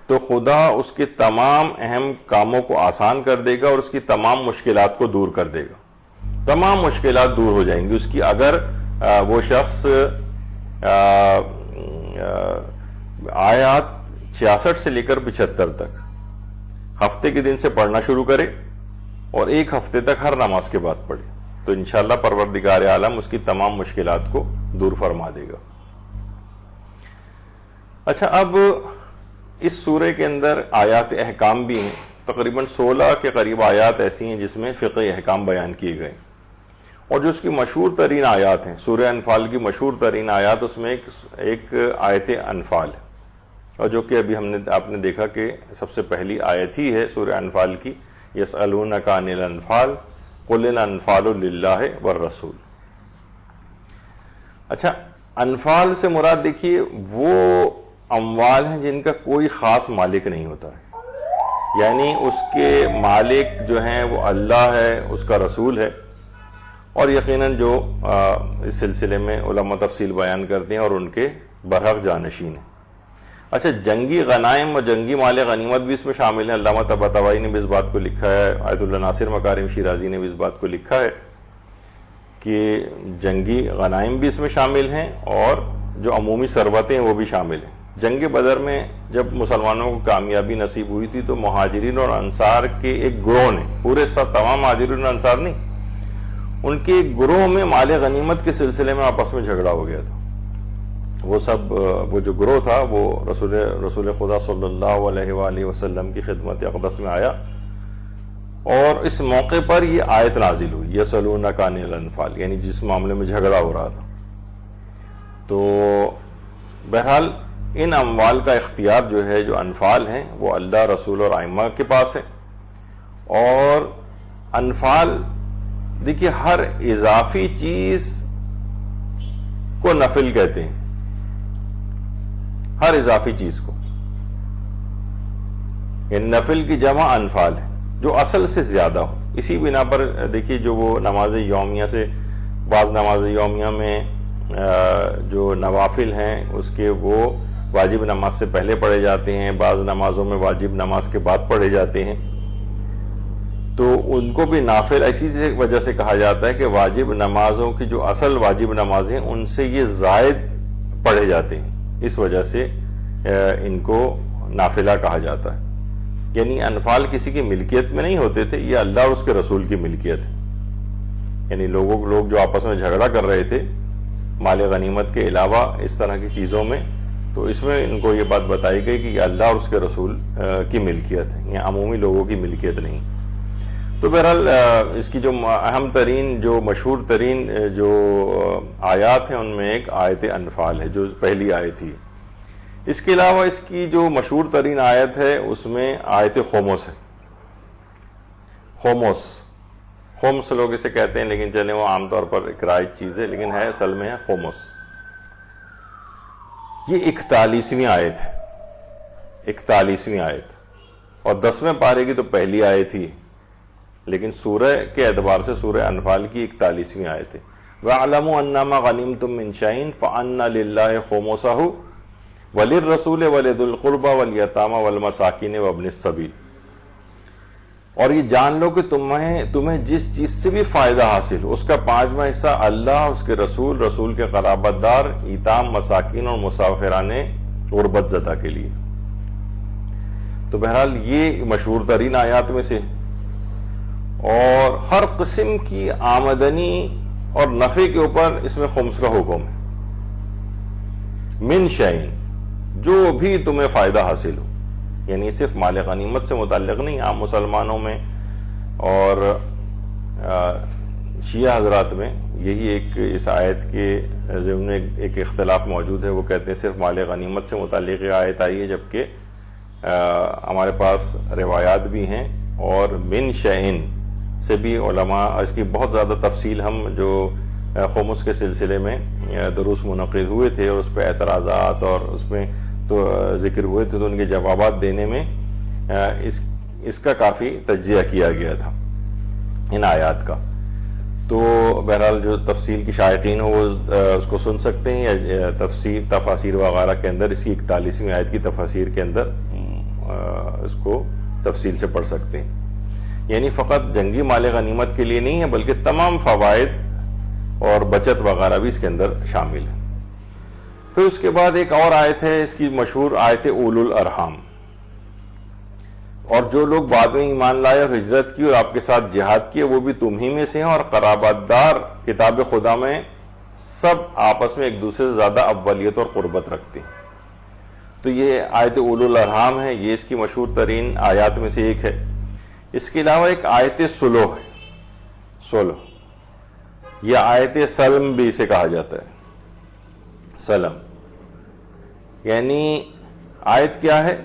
تو خدا اس کے تمام اہم کاموں کو آسان کر دے گا اور اس کی تمام مشکلات کو دور کر دے گا. تمام مشکلات دور ہو جائیں گی اس کی، اگر وہ شخص آیات 66 سے لے کر 75 تک ہفتے کے دن سے پڑھنا شروع کرے اور ایک ہفتے تک ہر نماز کے بعد پڑھے، تو انشاءاللہ پروردگار عالم اس کی تمام مشکلات کو دور فرما دے گا. اچھا، اب اس سورہ کے اندر آیات احکام بھی ہیں، تقریباً 16 کے قریب آیات ایسی ہیں جس میں فقہ احکام بیان کیے گئے، اور جو اس کی مشہور ترین آیات ہیں، سورہ انفال کی مشہور ترین آیات، اس میں ایک آیت انفال ہے، اور جو کہ ابھی آپ نے دیکھا کہ سب سے پہلی آیت ہی ہے سورہ انفال کی، یسألونک عن الانفال قل الانفال للہ والرسول. اچھا، انفال سے مراد دیکھیے وہ اموال ہیں جن کا کوئی خاص مالک نہیں ہوتا ہے، یعنی اس کے مالک جو ہیں وہ اللہ ہے، اس کا رسول ہے، اور یقیناً جو اس سلسلے میں علماء تفصیل بیان کرتے ہیں اور ان کے برحق جانشین ہیں. اچھا، جنگی غنائم اور جنگی مال غنیمت بھی اس میں شامل ہیں. علامہ طباطبائی نے بھی اس بات کو لکھا ہے، آیت اللہ ناصر مکارم شیرازی نے بھی اس بات کو لکھا ہے کہ جنگی غنائم بھی اس میں شامل ہیں اور جو عمومی ثروتیں ہیں وہ بھی شامل ہیں. جنگ بدر میں جب مسلمانوں کو کامیابی نصیب ہوئی تھی تو مہاجرین اور انصار کے ایک گروہ نے، پورے تمام مہاجرین اور انصار نہیں، ان کے ایک گروہ میں مال غنیمت کے سلسلے میں آپس میں جھگڑا ہو گیا تھا. وہ جو گروہ تھا وہ رسول خدا صلی اللہ علیہ وآلہ وسلم کی خدمت اقدس میں آیا، اور اس موقع پر یہ آیت نازل ہوئی، یسألونک عن الانفال، یعنی جس معاملے میں جھگڑا ہو رہا تھا. تو بہرحال ان اموال کا اختیار جو ہے، جو انفال ہیں، وہ اللہ، رسول اور ائمہ کے پاس ہے. اور انفال دیکھیے ہر اضافی چیز کو نفل کہتے ہیں، ہر اضافی چیز کو، یعنی نفل کی جمع انفال ہے جو اصل سے زیادہ ہو. اسی بنا پر دیکھیے جو وہ نماز یومیہ سے، بعض نماز یومیہ میں جو نوافل ہیں اس کے وہ واجب نماز سے پہلے پڑھے جاتے ہیں، بعض نمازوں میں واجب نماز کے بعد پڑھے جاتے ہیں، تو ان کو بھی نافل اسی وجہ سے کہا جاتا ہے کہ واجب نمازوں کی جو اصل واجب نمازیں ان سے یہ زائد پڑھے جاتے ہیں، اس وجہ سے ان کو نافلہ کہا جاتا ہے. یعنی انفال کسی کی ملکیت میں نہیں ہوتے تھے، یہ اللہ اور اس کے رسول کی ملکیت ہے. یعنی لوگ جو آپس میں جھگڑا کر رہے تھے مال غنیمت کے علاوہ اس طرح کی چیزوں میں، تو اس میں ان کو یہ بات بتائی گئی کہ یہ اللہ اور اس کے رسول کی ملکیت ہے، یہ عمومی لوگوں کی ملکیت نہیں. تو بہرحال اس کی جو اہم ترین، جو مشہور ترین جو آیات ہیں ان میں ایک آیت انفال ہے جو پہلی آیت تھی. اس کے علاوہ اس کی جو مشہور ترین آیت ہے اس میں آیت خمس ہے. خمس لوگ اسے کہتے ہیں، لیکن چلیں وہ عام طور پر ایک رائج چیز ہے، لیکن ہے اصل میں ہے خمس. یہ 41ویں آیت ہے، 41ویں آیت، اور 10ویں پارے کی تو پہلی آیت تھی، لیکن سورہ کے اعتبار سے سورہ انفال کی 41ویں آیت ہے. وَاعْلَمُوا أَنَّمَا غَنِمْتُم مِّن شَيْءٍ فَأَنَّ لِلَّهِ خُمُسَهُ وَلِلرَّسُولِ وَلِذِي الْقُرْبَى وَالْيَتَامَى وَالْمَسَاكِينِ وَابْنِ السَّبِيلِ. اور یہ جان لو کہ تمہیں جس چیز سے بھی فائدہ حاصل ہو اس کا 5واں حصہ اللہ، اس کے رسول، رسول کے قرابت دار، ایتام، مساکین اور مسافران غربت زدہ کے لیے۔ تو بہرحال یہ مشہور ترین آیات میں سے، اور ہر قسم کی آمدنی اور نفع کے اوپر اس میں خمس کا حکم ہے۔ من شیء، جو بھی تمہیں فائدہ حاصل ہو، یعنی صرف مال غنیمت سے متعلق نہیں، عام مسلمانوں میں اور شیعہ حضرات میں یہی ایک اس آیت کے ضمن میں ایک اختلاف موجود ہے۔ وہ کہتے ہیں صرف مال غنیمت سے متعلق یہ آیت آئی ہے، جبکہ ہمارے پاس روایات بھی ہیں، اور من شیء سے بھی علماء اس کی بہت زیادہ تفصیل، ہم جو خمس کے سلسلے میں دروس منعقد ہوئے تھے اور اس پہ اعتراضات اور اس میں تو ذکر ہوئے تھے، تو ان کے جوابات دینے میں اس کا کافی تجزیہ کیا گیا تھا ان آیات کا۔ تو بہرحال جو تفصیل کی شائقین ہو وہ اس کو سن سکتے ہیں، یا تفاسیر وغیرہ کے اندر اس کی 41ویں آیت کی تفاسیر کے اندر اس کو تفصیل سے پڑھ سکتے ہیں۔ یعنی فقط جنگی مال غنیمت کے لیے نہیں ہے، بلکہ تمام فوائد اور بچت وغیرہ بھی اس کے اندر شامل ہے۔ پھر اس کے بعد ایک اور آیت ہے، اس کی مشہور آیت اولو الارحام، اور جو لوگ بعد میں ایمان لائے اور ہجرت کی اور آپ کے ساتھ جہاد کیے وہ بھی تم ہی میں سے ہیں، اور قرابت دار کتاب خدا میں سب آپس میں ایک دوسرے سے زیادہ اولیت اور قربت رکھتے ہیں۔ تو یہ آیت اولو الارحام ہے، یہ اس کی مشہور ترین آیات میں سے ایک ہے۔ اس کے علاوہ ایک آیت صلح ہے، صلح، یہ آیت سلم بھی اسے کہا جاتا ہے۔ سلم یعنی آیت کیا ہے؟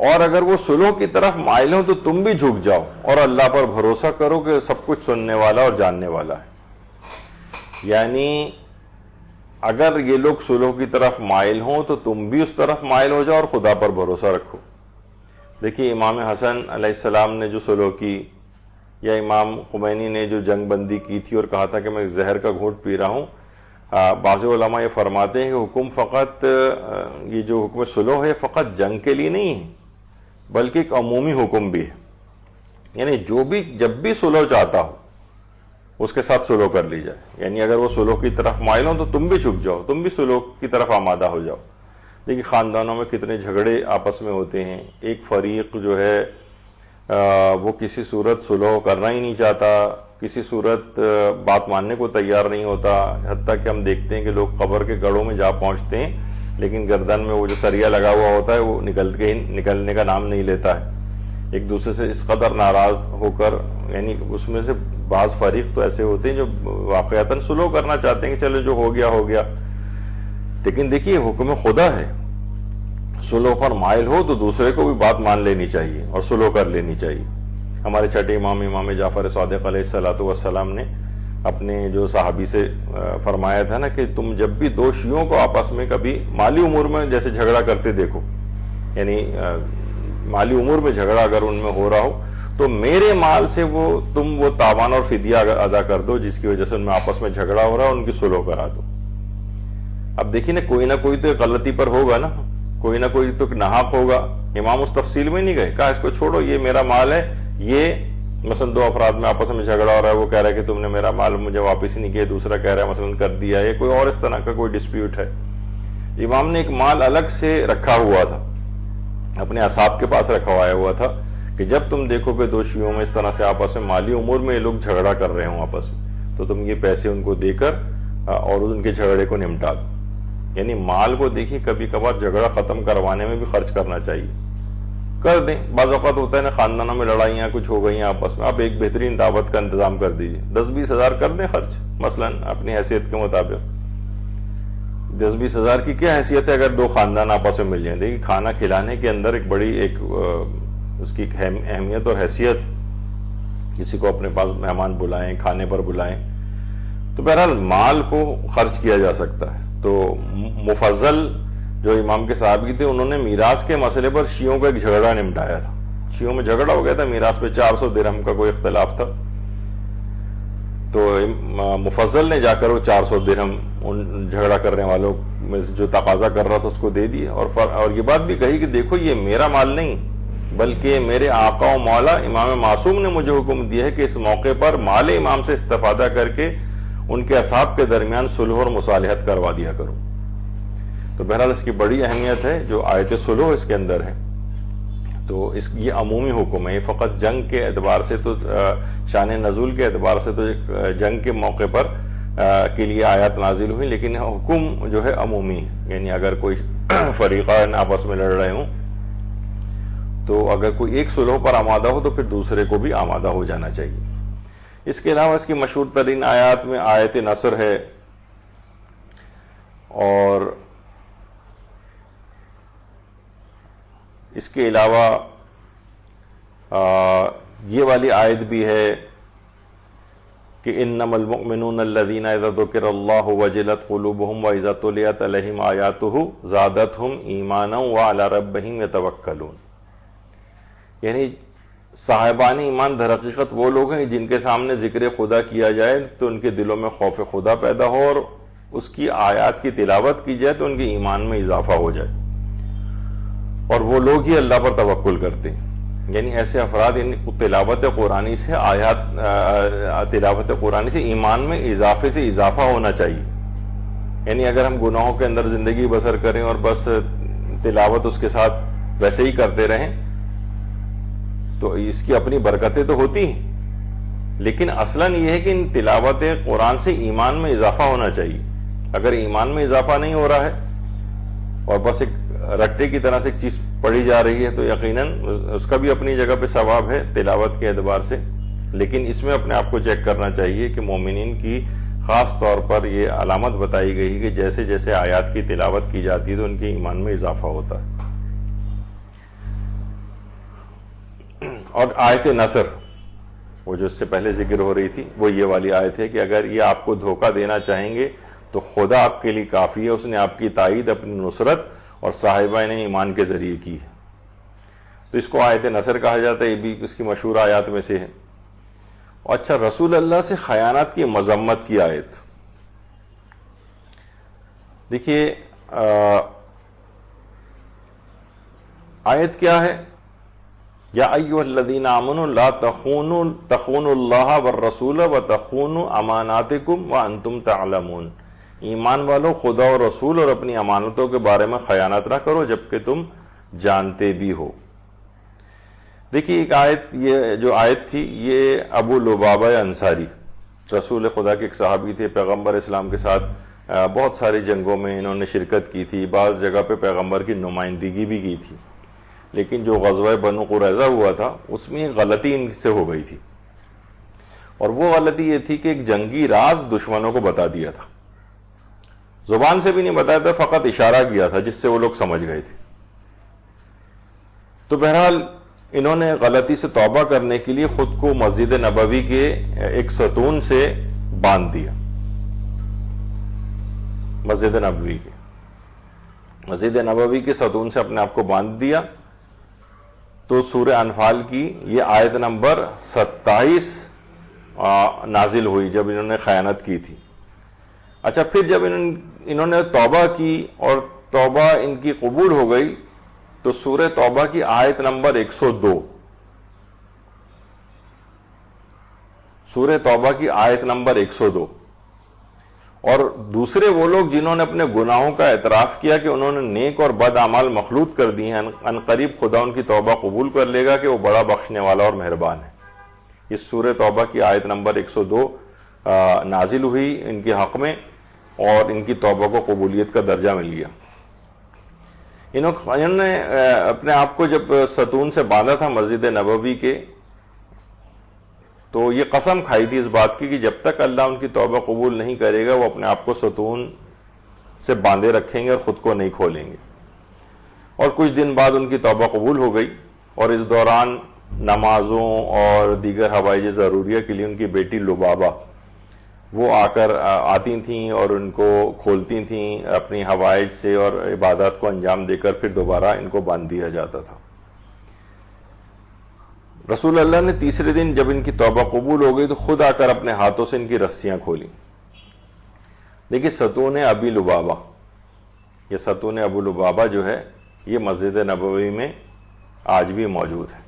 اور اگر وہ صلح کی طرف مائل ہوں تو تم بھی جھک جاؤ اور اللہ پر بھروسہ کرو کہ سب کچھ سننے والا اور جاننے والا ہے۔ یعنی اگر یہ لوگ صلح کی طرف مائل ہوں تو تم بھی اس طرف مائل ہو جاؤ اور خدا پر بھروسہ رکھو۔ دیکھیے امام حسن علیہ السلام نے جو صلح کی، یا امام خمینی نے جو جنگ بندی کی تھی اور کہا تھا کہ میں زہر کا گھونٹ پی رہا ہوں، بعض علماء یہ فرماتے ہیں کہ حکم فقط یہ جو حکم صلح ہے فقط جنگ کے لیے نہیں ہے، بلکہ ایک عمومی حکم بھی ہے۔ یعنی جب بھی صلح چاہتا ہو اس کے ساتھ صلح کر لی جائے۔ یعنی اگر وہ صلح کی طرف مائل ہوں تو تم بھی جھک جاؤ، تم بھی صلح کی طرف آمادہ ہو جاؤ۔ دیکھیے خاندانوں میں کتنے جھگڑے آپس میں ہوتے ہیں، ایک فریق جو ہے وہ کسی صورت صلح کرنا ہی نہیں چاہتا، کسی صورت بات ماننے کو تیار نہیں ہوتا، حتیٰ کہ ہم دیکھتے ہیں کہ لوگ قبر کے گڑھوں میں جا پہنچتے ہیں لیکن گردن میں وہ جو سریا لگا ہوا ہوتا ہے وہ نکلنے کا نام نہیں لیتا ہے، ایک دوسرے سے اس قدر ناراض ہو کر۔ یعنی اس میں سے بعض فریق تو ایسے ہوتے ہیں جو واقعتاً صلح کرنا چاہتے ہیں کہ چلو جو ہو گیا ہو گیا، لیکن دیکھیے حکم خدا ہے، صلح پر مائل ہو تو دوسرے کو بھی بات مان لینی چاہیے اور صلح کر لینی چاہیے۔ ہمارے چھٹے امام جعفر صادق علیہ السلام نے اپنے جو صحابی سے فرمایا تھا نا کہ تم جب بھی دو شیعوں کو آپس میں کبھی مالی امور میں جیسے جھگڑا کرتے دیکھو، یعنی مالی امور میں جھگڑا اگر ان میں ہو رہا ہو تو میرے مال سے تم وہ تاوان اور فدیہ ادا کر دو جس کی وجہ سے ان میں آپس میں جھگڑا ہو رہا ہے، ان کی صلح کرا دو۔ اب دیکھیے نا کوئی نہ کوئی تو غلطی پر ہوگا نا، کوئی نہ کوئی تو ناحق ہوگا۔ امام اس تفصیل میں نہیں گئے، کہا اس کو چھوڑو، یہ میرا مال ہے، یہ مثلا دو افراد میں آپس میں جھگڑا ہو رہا ہے، وہ کہہ رہا ہے کہ تم نے میرا مال مجھے واپس ہی نہیں کیا، دوسرا کہہ رہا ہے مثلا کر دیا، یہ کوئی اور اس طرح کا کوئی ڈسپیوٹ ہے۔ امام نے ایک مال الگ سے رکھا ہوا تھا، اپنے اصحاب کے پاس رکھوایا ہوا تھا کہ جب تم دیکھو کہ دو شیعوں میں اس طرح سے آپس میں مالی امور میں یہ لوگ جھگڑا کر رہے ہوں آپس میں، تو تم یہ پیسے ان کو دے کر اور ان کے جھگڑے کو نمٹا دو۔ یعنی مال کو دیکھیے کبھی کبھار جھگڑا ختم کروانے میں بھی خرچ کرنا چاہیے، کر دیں۔ بعض اوقات ہوتا ہے نا خاندانوں میں لڑائیاں کچھ ہو گئی ہیں آپس میں، آپ ایک بہترین دعوت کا انتظام کر دیجیے، 10-20 ہزار کر دیں خرچ، مثلا اپنی حیثیت کے مطابق۔ 10-20 ہزار کی کیا حیثیت ہے اگر دو خاندان آپس میں مل جائیں؟ دیکھیے کھانا کھلانے کے اندر ایک بڑی اس کی اہمیت اور حیثیت، کسی کو اپنے پاس مہمان بلائیں، کھانے پر بلائیں، تو بہرحال مال کو خرچ کیا جا سکتا ہے۔ تو مفضل جو امام کے صحابی تھے انہوں نے میراث کے مسئلے پر شیعوں کا ایک جھگڑا نمٹایا تھا، شیعوں میں جھگڑا ہو گیا تھا میراث پہ، 400 درہم کا کوئی اختلاف تھا، تو مفضل نے جا کر وہ 400 درہم ان جھگڑا کرنے والوں میں جو تقاضا کر رہا تھا اس کو دے دیا، اور یہ بات بھی کہی کہ دیکھو یہ میرا مال نہیں، بلکہ میرے آقا و مولا امام معصوم نے مجھے حکم دیا ہے کہ اس موقع پر مال امام سے استفادہ کر کے ان کے اصحاب کے درمیان صلح اور مصالحت کروا دیا کروں. تو بہرحال اس کی بڑی اہمیت ہے جو آیت صلح اس کے اندر ہے. تو یہ عمومی حکم ہے, یہ فقط جنگ کے اعتبار سے تو شان نزول کے اعتبار سے تو جنگ کے موقع پر کے لیے آیات نازل ہوئی, لیکن حکم جو ہے عمومی ہے. یعنی اگر کوئی فریقین آپس میں لڑ رہے ہوں تو اگر کوئی ایک صلح پر آمادہ ہو تو پھر دوسرے کو بھی آمادہ ہو جانا چاہیے. اس کے علاوہ اس کی مشہور ترین آیات میں آیت نصر ہے, اور اس کے علاوہ یہ والی آیت بھی ہے کہ انما المؤمنون الذین اذا ذکر اللہ وجلت قلوبہم واذا تلیت علیہم آیاتہ زادتہم ایمانا وعلی ربہم یتوکلون. یعنی صاحبان ایمان در حقیقت وہ لوگ ہیں جن کے سامنے ذکر خدا کیا جائے تو ان کے دلوں میں خوف خدا پیدا ہو, اور اس کی آیات کی تلاوت کی جائے تو ان کے ایمان میں اضافہ ہو جائے, اور وہ لوگ ہی اللہ پر توکل کرتے ہیں. یعنی ایسے افراد تلاوت قرآنی سے تلاوت قرآنی سے ایمان میں اضافے سے اضافہ ہونا چاہیے. یعنی اگر ہم گناہوں کے اندر زندگی بسر کریں اور بس تلاوت اس کے ساتھ ویسے ہی کرتے رہیں تو اس کی اپنی برکتیں تو ہوتی ہیں, لیکن اصلاً یہ ہے کہ ان تلاوت قرآن سے ایمان میں اضافہ ہونا چاہیے. اگر ایمان میں اضافہ نہیں ہو رہا ہے اور بس ایک رٹے کی طرح سے ایک چیز پڑھی جا رہی ہے تو یقیناً اس کا بھی اپنی جگہ پہ ثواب ہے تلاوت کے اعتبار سے, لیکن اس میں اپنے آپ کو چیک کرنا چاہیے کہ مومنین کی خاص طور پر یہ علامت بتائی گئی کہ جیسے جیسے آیات کی تلاوت کی جاتی ہے تو ان کے ایمان میں اضافہ ہوتا ہے. اور آیت نصر وہ جو اس سے پہلے ذکر ہو رہی تھی وہ یہ والی آیت ہے کہ اگر یہ آپ کو دھوکہ دینا چاہیں گے تو خدا آپ کے لیے کافی ہے, اس نے آپ کی تائید اپنی نصرت اور صاحبین ایمان کے ذریعے کی ہے. تو اس کو آیت نصر کہا جاتا ہے, یہ بھی اس کی مشہور آیات میں سے ہے. اچھا, رسول اللہ سے خیانت کی مذمت کی آیت دیکھیے, آیت کیا ہے؟ یا ایھا الذین آمنوا لا تخونوا اللہ والرسول وتخونوا اماناتکم وانتم تعلمون. ایمان والو خدا اور رسول اور اپنی امانتوں کے بارے میں خیانت نہ کرو جبکہ تم جانتے بھی ہو. دیکھیے ایک آیت, یہ جو آیت تھی یہ ابو لبابہ انصاری رسول خدا کے ایک صحابی تھے, پیغمبر اسلام کے ساتھ بہت ساری جنگوں میں انہوں نے شرکت کی تھی, بعض جگہ پہ پیغمبر کی نمائندگی بھی کی تھی, لیکن جو غزوہ بنو قریظہ ہوا تھا اس میں غلطی ان سے ہو گئی تھی, اور وہ غلطی یہ تھی کہ ایک جنگی راز دشمنوں کو بتا دیا تھا. زبان سے بھی نہیں بتایا تھا, فقط اشارہ کیا تھا جس سے وہ لوگ سمجھ گئے تھے. تو بہرحال انہوں نے غلطی سے توبہ کرنے کے لیے خود کو مسجد نبوی کے ایک ستون سے باندھ دیا. مسجد نبوی کے ستون سے اپنے آپ کو باندھ دیا. تو سورہ انفال کی یہ آیت نمبر 27 نازل ہوئی جب انہوں نے خیانت کی تھی. اچھا, پھر جب انہوں نے توبہ کی اور توبہ ان کی قبول ہو گئی تو سورہ توبہ کی آیت نمبر 102, سورہ توبہ کی آیت نمبر 102. اور دوسرے وہ لوگ جنہوں نے اپنے گناہوں کا اعتراف کیا کہ انہوں نے نیک اور بد اعمال مخلوط کر دی ہیں, ان قریب خدا ان کی توبہ قبول کر لے گا کہ وہ بڑا بخشنے والا اور مہربان ہے. اس سورہ توبہ کی آیت نمبر 102 نازل ہوئی ان کے حق میں, اور ان کی توبہ کو قبولیت کا درجہ مل گیا. انہوں نے اپنے آپ کو جب ستون سے باندھا تھا مسجد نبوی کے تو یہ قسم کھائی تھی اس بات کی کہ جب تک اللہ ان کی توبہ قبول نہیں کرے گا وہ اپنے آپ کو ستون سے باندھے رکھیں گے اور خود کو نہیں کھولیں گے. اور کچھ دن بعد ان کی توبہ قبول ہو گئی, اور اس دوران نمازوں اور دیگر حوائج ضروریہ کے لیے ان کی بیٹی لبابہ وہ آ کر آتی تھیں اور ان کو کھولتی تھیں اپنی حوائج سے, اور عبادات کو انجام دے کر پھر دوبارہ ان کو باندھ دیا جاتا تھا. رسول اللہ نے تیسرے دن جب ان کی توبہ قبول ہو گئی تو خود آ کر اپنے ہاتھوں سے ان کی رسیاں کھولیں. دیکھیے ستون ابی لبابہ, یہ ستون ابو لبابہ جو ہے یہ مسجد نبوی میں آج بھی موجود ہے.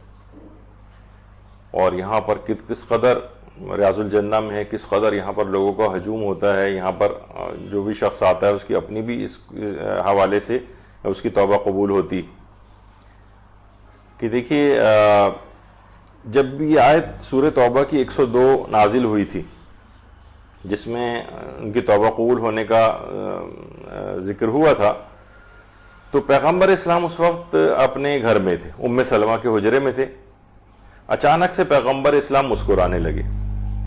اور یہاں پر کس قدر ریاض الجنہ میں ہے، کس قدر یہاں پر لوگوں کا ہجوم ہوتا ہے. یہاں پر جو بھی شخص آتا ہے اس کی اپنی بھی اس حوالے سے اس کی توبہ قبول ہوتی. کہ دیکھیے جب بھی یہ آیت سورہ توبہ کی 102 نازل ہوئی تھی جس میں ان کی توبہ قبول ہونے کا ذکر ہوا تھا، تو پیغمبر اسلام اس وقت اپنے گھر میں تھے، ام سلمہ کے حجرے میں تھے. اچانک سے پیغمبر اسلام مسکرانے لگے.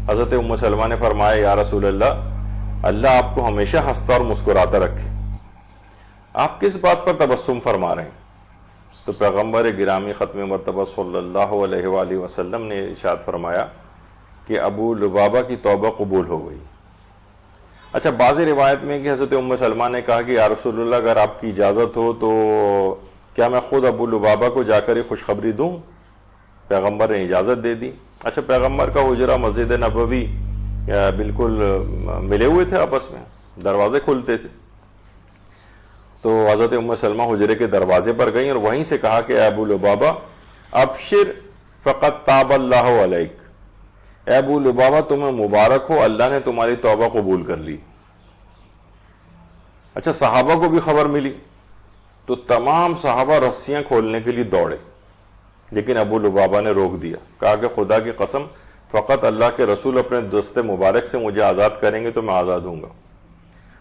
حضرت ام سلمہ نے فرمایا یا رسول اللہ، اللہ آپ کو ہمیشہ ہنستا اور مسکراتا رکھے، آپ کس بات پر تبسم فرما رہے ہیں؟ تو پیغمبر گرامی ختم مرتبہ صلی اللہ علیہ وآلہ وسلم نے ارشاد فرمایا کہ ابو لبابہ کی توبہ قبول ہو گئی. اچھا، بعض روایت میں کہ حضرت ام سلمہ نے کہا کہ یا رسول اللہ اگر آپ کی اجازت ہو تو کیا میں خود ابو لبابہ کو جا کر یہ خوشخبری دوں؟ پیغمبر نے اجازت دے دی. اچھا، پیغمبر کا حجرہ مسجد نبوی بالکل ملے ہوئے تھے، آپس میں دروازے کھلتے تھے. تو حضرت ام سلمہ حجرے کے دروازے پر گئیں اور وہیں سے کہا کہ اے ابو لبابہ ابشر فقط تاب اللہ علیک، اے ابو لبابہ تمہیں مبارک ہو، اللہ نے تمہاری توبہ قبول کر لی. اچھا، صحابہ کو بھی خبر ملی تو تمام صحابہ رسیاں کھولنے کے لیے دوڑے، لیکن ابو لبابہ نے روک دیا، کہا کہ خدا کی قسم فقط اللہ کے رسول اپنے دست مبارک سے مجھے آزاد کریں گے تو میں آزاد ہوں گا.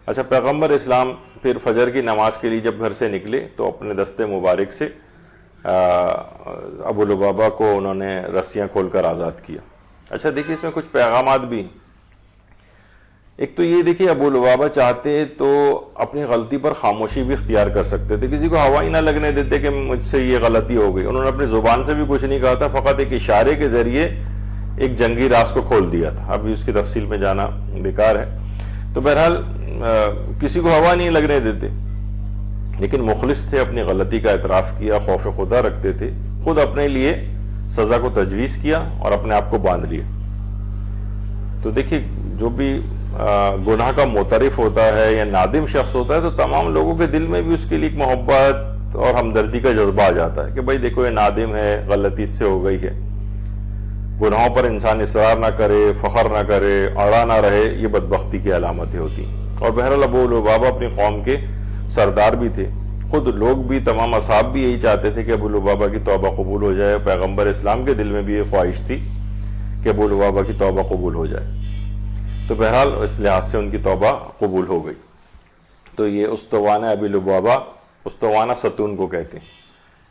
اچھا، پیغمبر اسلام پھر فجر کی نماز کے لیے جب گھر سے نکلے تو اپنے دست مبارک سے ابو لبابہ کو انہوں نے رسیاں کھول کر آزاد کیا. اچھا دیکھیے، اس میں کچھ پیغامات بھی. ایک تو یہ دیکھیے، ابو لبابہ چاہتے تو اپنی غلطی پر خاموشی بھی اختیار کر سکتے تھے، کسی کو ہوا ہی نہ لگنے دیتے کہ مجھ سے یہ غلطی ہو گئی. انہوں نے اپنی زبان سے بھی کچھ نہیں کہا تھا، فقط ایک اشارے کے ذریعے ایک جنگی راز کو کھول دیا تھا. ابھی اس کی تفصیل میں جانا بیکار ہے. تو بہرحال کسی کو ہوا نہیں لگنے دیتے، لیکن مخلص تھے، اپنی غلطی کا اعتراف کیا، خوف خدا رکھتے تھے، خود اپنے لیے سزا کو تجویز کیا اور اپنے آپ کو باندھ لیا. تو دیکھیے، جو بھی گناہ کا معترف ہوتا ہے یا نادم شخص ہوتا ہے تو تمام لوگوں کے دل میں بھی اس کے لیے ایک محبت اور ہمدردی کا جذبہ آ جاتا ہے کہ بھائی دیکھو یہ نادم ہے، غلطی اس سے ہو گئی ہے. گناہوں پر انسان اصرار نہ کرے، فخر نہ کرے، اڑا نہ رہے، یہ بدبختی کی علامتیں ہوتی ہیں. اور بہرحال ابو لبابہ اپنی قوم کے سردار بھی تھے، خود لوگ بھی، تمام اصحاب بھی یہی چاہتے تھے کہ ابو لبابہ کی توبہ قبول ہو جائے. پیغمبر اسلام کے دل میں بھی یہ خواہش تھی کہ ابو لبابہ کی توبہ قبول ہو جائے. تو بہرحال اس لحاظ سے ان کی توبہ قبول ہو گئی. تو یہ استوانہ ابی لبابہ، استوانہ ستون کو کہتے ہیں.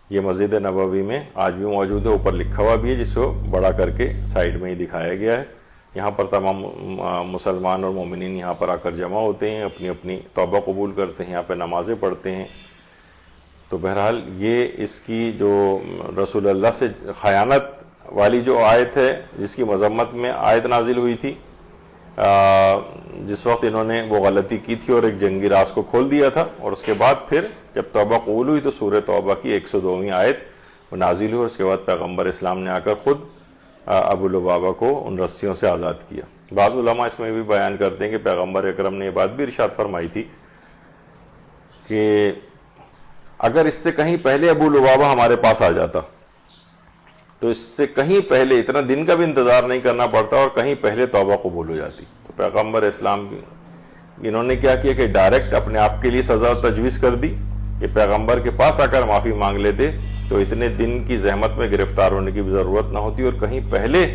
یہ مسجد نبوی میں آج بھی موجود ہے، اوپر لکھا ہوا بھی ہے جس کو بڑا کر کے سائڈ میں ہی دکھایا گیا ہے. یہاں پر تمام مسلمان اور مومنین یہاں پر آ کر جمع ہوتے ہیں، اپنی اپنی توبہ قبول کرتے ہیں، یہاں پہ نمازیں پڑھتے ہیں. تو بہرحال یہ اس کی جو رسول اللہ سے خیانت والی جو آیت ہے، جس کی مذمت میں آیت نازل ہوئی تھی، جس وقت انہوں نے وہ غلطی کی تھی اور ایک جنگی راز کو کھول دیا تھا، اور اس کے بعد پھر جب توبہ قبول ہوئی تو سورہ توبہ کی 102ویں آیت وہ نازل ہوئی، اور اس کے بعد پیغمبر اسلام نے آ کر خود ابو لبابہ کو ان رسیوں سے آزاد کیا. بعض علماء اس میں بھی بیان کرتے ہیں کہ پیغمبر اکرم نے یہ بات بھی ارشاد فرمائی تھی کہ اگر اس سے کہیں پہلے ابو لبابہ ہمارے پاس آ جاتا تو اس سے کہیں پہلے، اتنا دن کا بھی انتظار نہیں کرنا پڑتا اور کہیں پہلے توبہ قبول ہو جاتی. تو پیغمبر اسلام انہوں نے کیا کیا کہ ڈائریکٹ اپنے آپ کے لیے سزا تجویز کر دی. یہ پیغمبر کے پاس آ کر معافی مانگ لیتے تو اتنے دن کی زحمت میں گرفتار ہونے کی بھی ضرورت نہ ہوتی، اور کہیں پہلے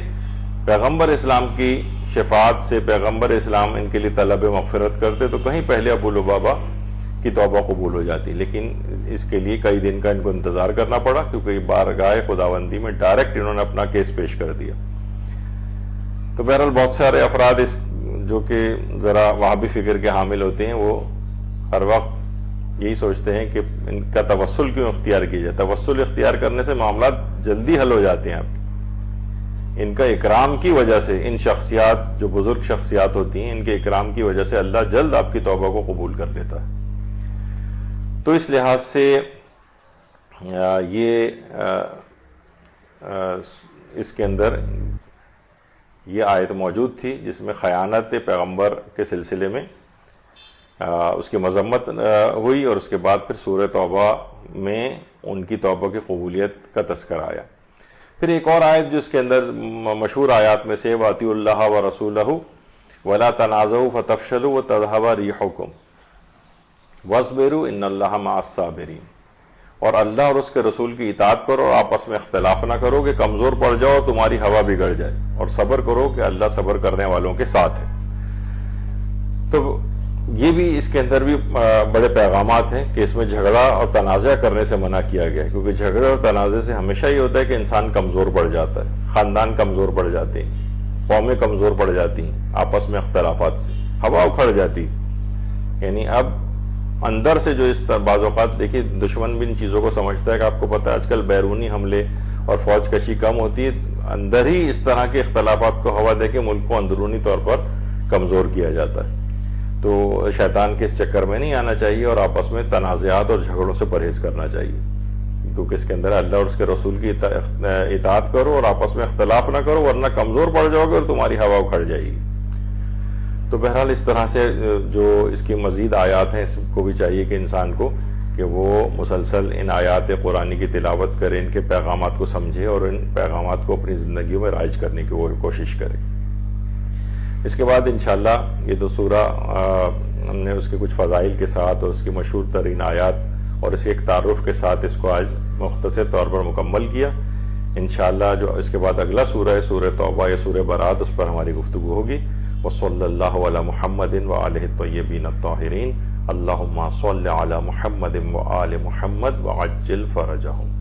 پیغمبر اسلام کی شفاعت سے پیغمبر اسلام ان کے لیے طلب مغفرت کرتے تو کہیں پہلے ابو لبابہ کی توبہ قبول ہو جاتی. لیکن اس کے لیے کئی دن کا ان کو انتظار کرنا پڑا، کیونکہ بارگاہ خداوندی میں ڈائریکٹ انہوں نے اپنا کیس پیش کر دیا. تو بہرحال بہت سارے افراد جو کہ ذرا وہابی فکر کے حامل ہوتے ہیں، وہ ہر وقت یہی سوچتے ہیں کہ ان کا توسل کیوں اختیار کیا جائے. توسل اختیار کرنے سے معاملات جلدی حل ہو جاتے ہیں. آپ ان کا اکرام کی وجہ سے، ان شخصیات جو بزرگ شخصیات ہوتی ہیں، ان کے اکرام کی وجہ سے اللہ جلد آپ کی توبہ کو قبول کر لیتا ہے. تو اس لحاظ سے یہ اس کے اندر یہ آیت موجود تھی جس میں خیانت پیغمبر کے سلسلے میں اس کی مذمت ہوئی، اور اس کے بعد پھر سورہ توبہ میں ان کی توبہ کی قبولیت کا تذکرہ آیا۔ پھر ایک اور آیت جو اس کے اندر مشہور آیات میں سے، وَأَطِیعُوا اللَّهَ وَرَسُولَهُ وَلَا تَنَازَعُوا فَتَفْشَلُوا وَتَذْهَبَ رِیحُکُمْ وَاصْبِرُوا إِنَّ اللَّهَ مَعَ الصَّابِرِینَ، اور اللہ اور اس کے رسول کی اطاعت کرو اور آپس میں اختلاف نہ کرو کہ کمزور پڑ جاؤ اور تمہاری ہوا بگڑ جائے، اور صبر کرو کہ اللہ صبر کرنے والوں کے ساتھ ہے۔ تو یہ بھی اس کے اندر بھی بڑے پیغامات ہیں کہ اس میں جھگڑا اور تنازع کرنے سے منع کیا گیا ہے، کیونکہ جھگڑے اور تنازع سے ہمیشہ یہ ہوتا ہے کہ انسان کمزور پڑ جاتا ہے، خاندان کمزور پڑ جاتے ہیں، قومیں کمزور پڑ جاتی ہیں، آپس میں اختلافات سے ہوا اکھڑ جاتی۔ یعنی اب اندر سے جو اس طرح بعض اوقات دیکھیے دشمن بھی ان چیزوں کو سمجھتا ہے کہ آپ کو پتہ ہے آج کل بیرونی حملے اور فوج کشی کم ہوتی ہے، اندر ہی اس طرح کے اختلافات کو ہوا دے کے ملک کو اندرونی طور پر کمزور کیا جاتا ہے۔ تو شیطان کے اس چکر میں نہیں آنا چاہیے اور آپس میں تنازعات اور جھگڑوں سے پرہیز کرنا چاہیے، کیونکہ اس کے اندر اللہ اور اس کے رسول کی اطاعت کرو اور آپس میں اختلاف نہ کرو، ورنہ کمزور پڑ جاؤ گے اور تمہاری ہوا اکھڑ جائے گی۔ تو بہرحال اس طرح سے جو اس کی مزید آیات ہیں، اس کو بھی چاہیے کہ انسان کو کہ وہ مسلسل ان آیات قرآنی کی تلاوت کرے، ان کے پیغامات کو سمجھے اور ان پیغامات کو اپنی زندگیوں میں رائج کرنے کی وہ کوشش کرے۔ اس کے بعد انشاءاللہ یہ دو سورہ ہم نے اس کے کچھ فضائل کے ساتھ اور اس کی مشہور ترین آیات اور اس کے ایک تعارف کے ساتھ اس کو آج مختصر طور پر مکمل کیا۔ انشاءاللہ جو اس کے بعد اگلا سورہ ہے سورہ توبہ یا سورہ برات، اس پر ہماری گفتگو ہوگی۔ وصلی اللہ علی محمد وآلہ الطیبین الطاہرین، اللہم صل علی محمد وآل محمد وعجل فرجہم۔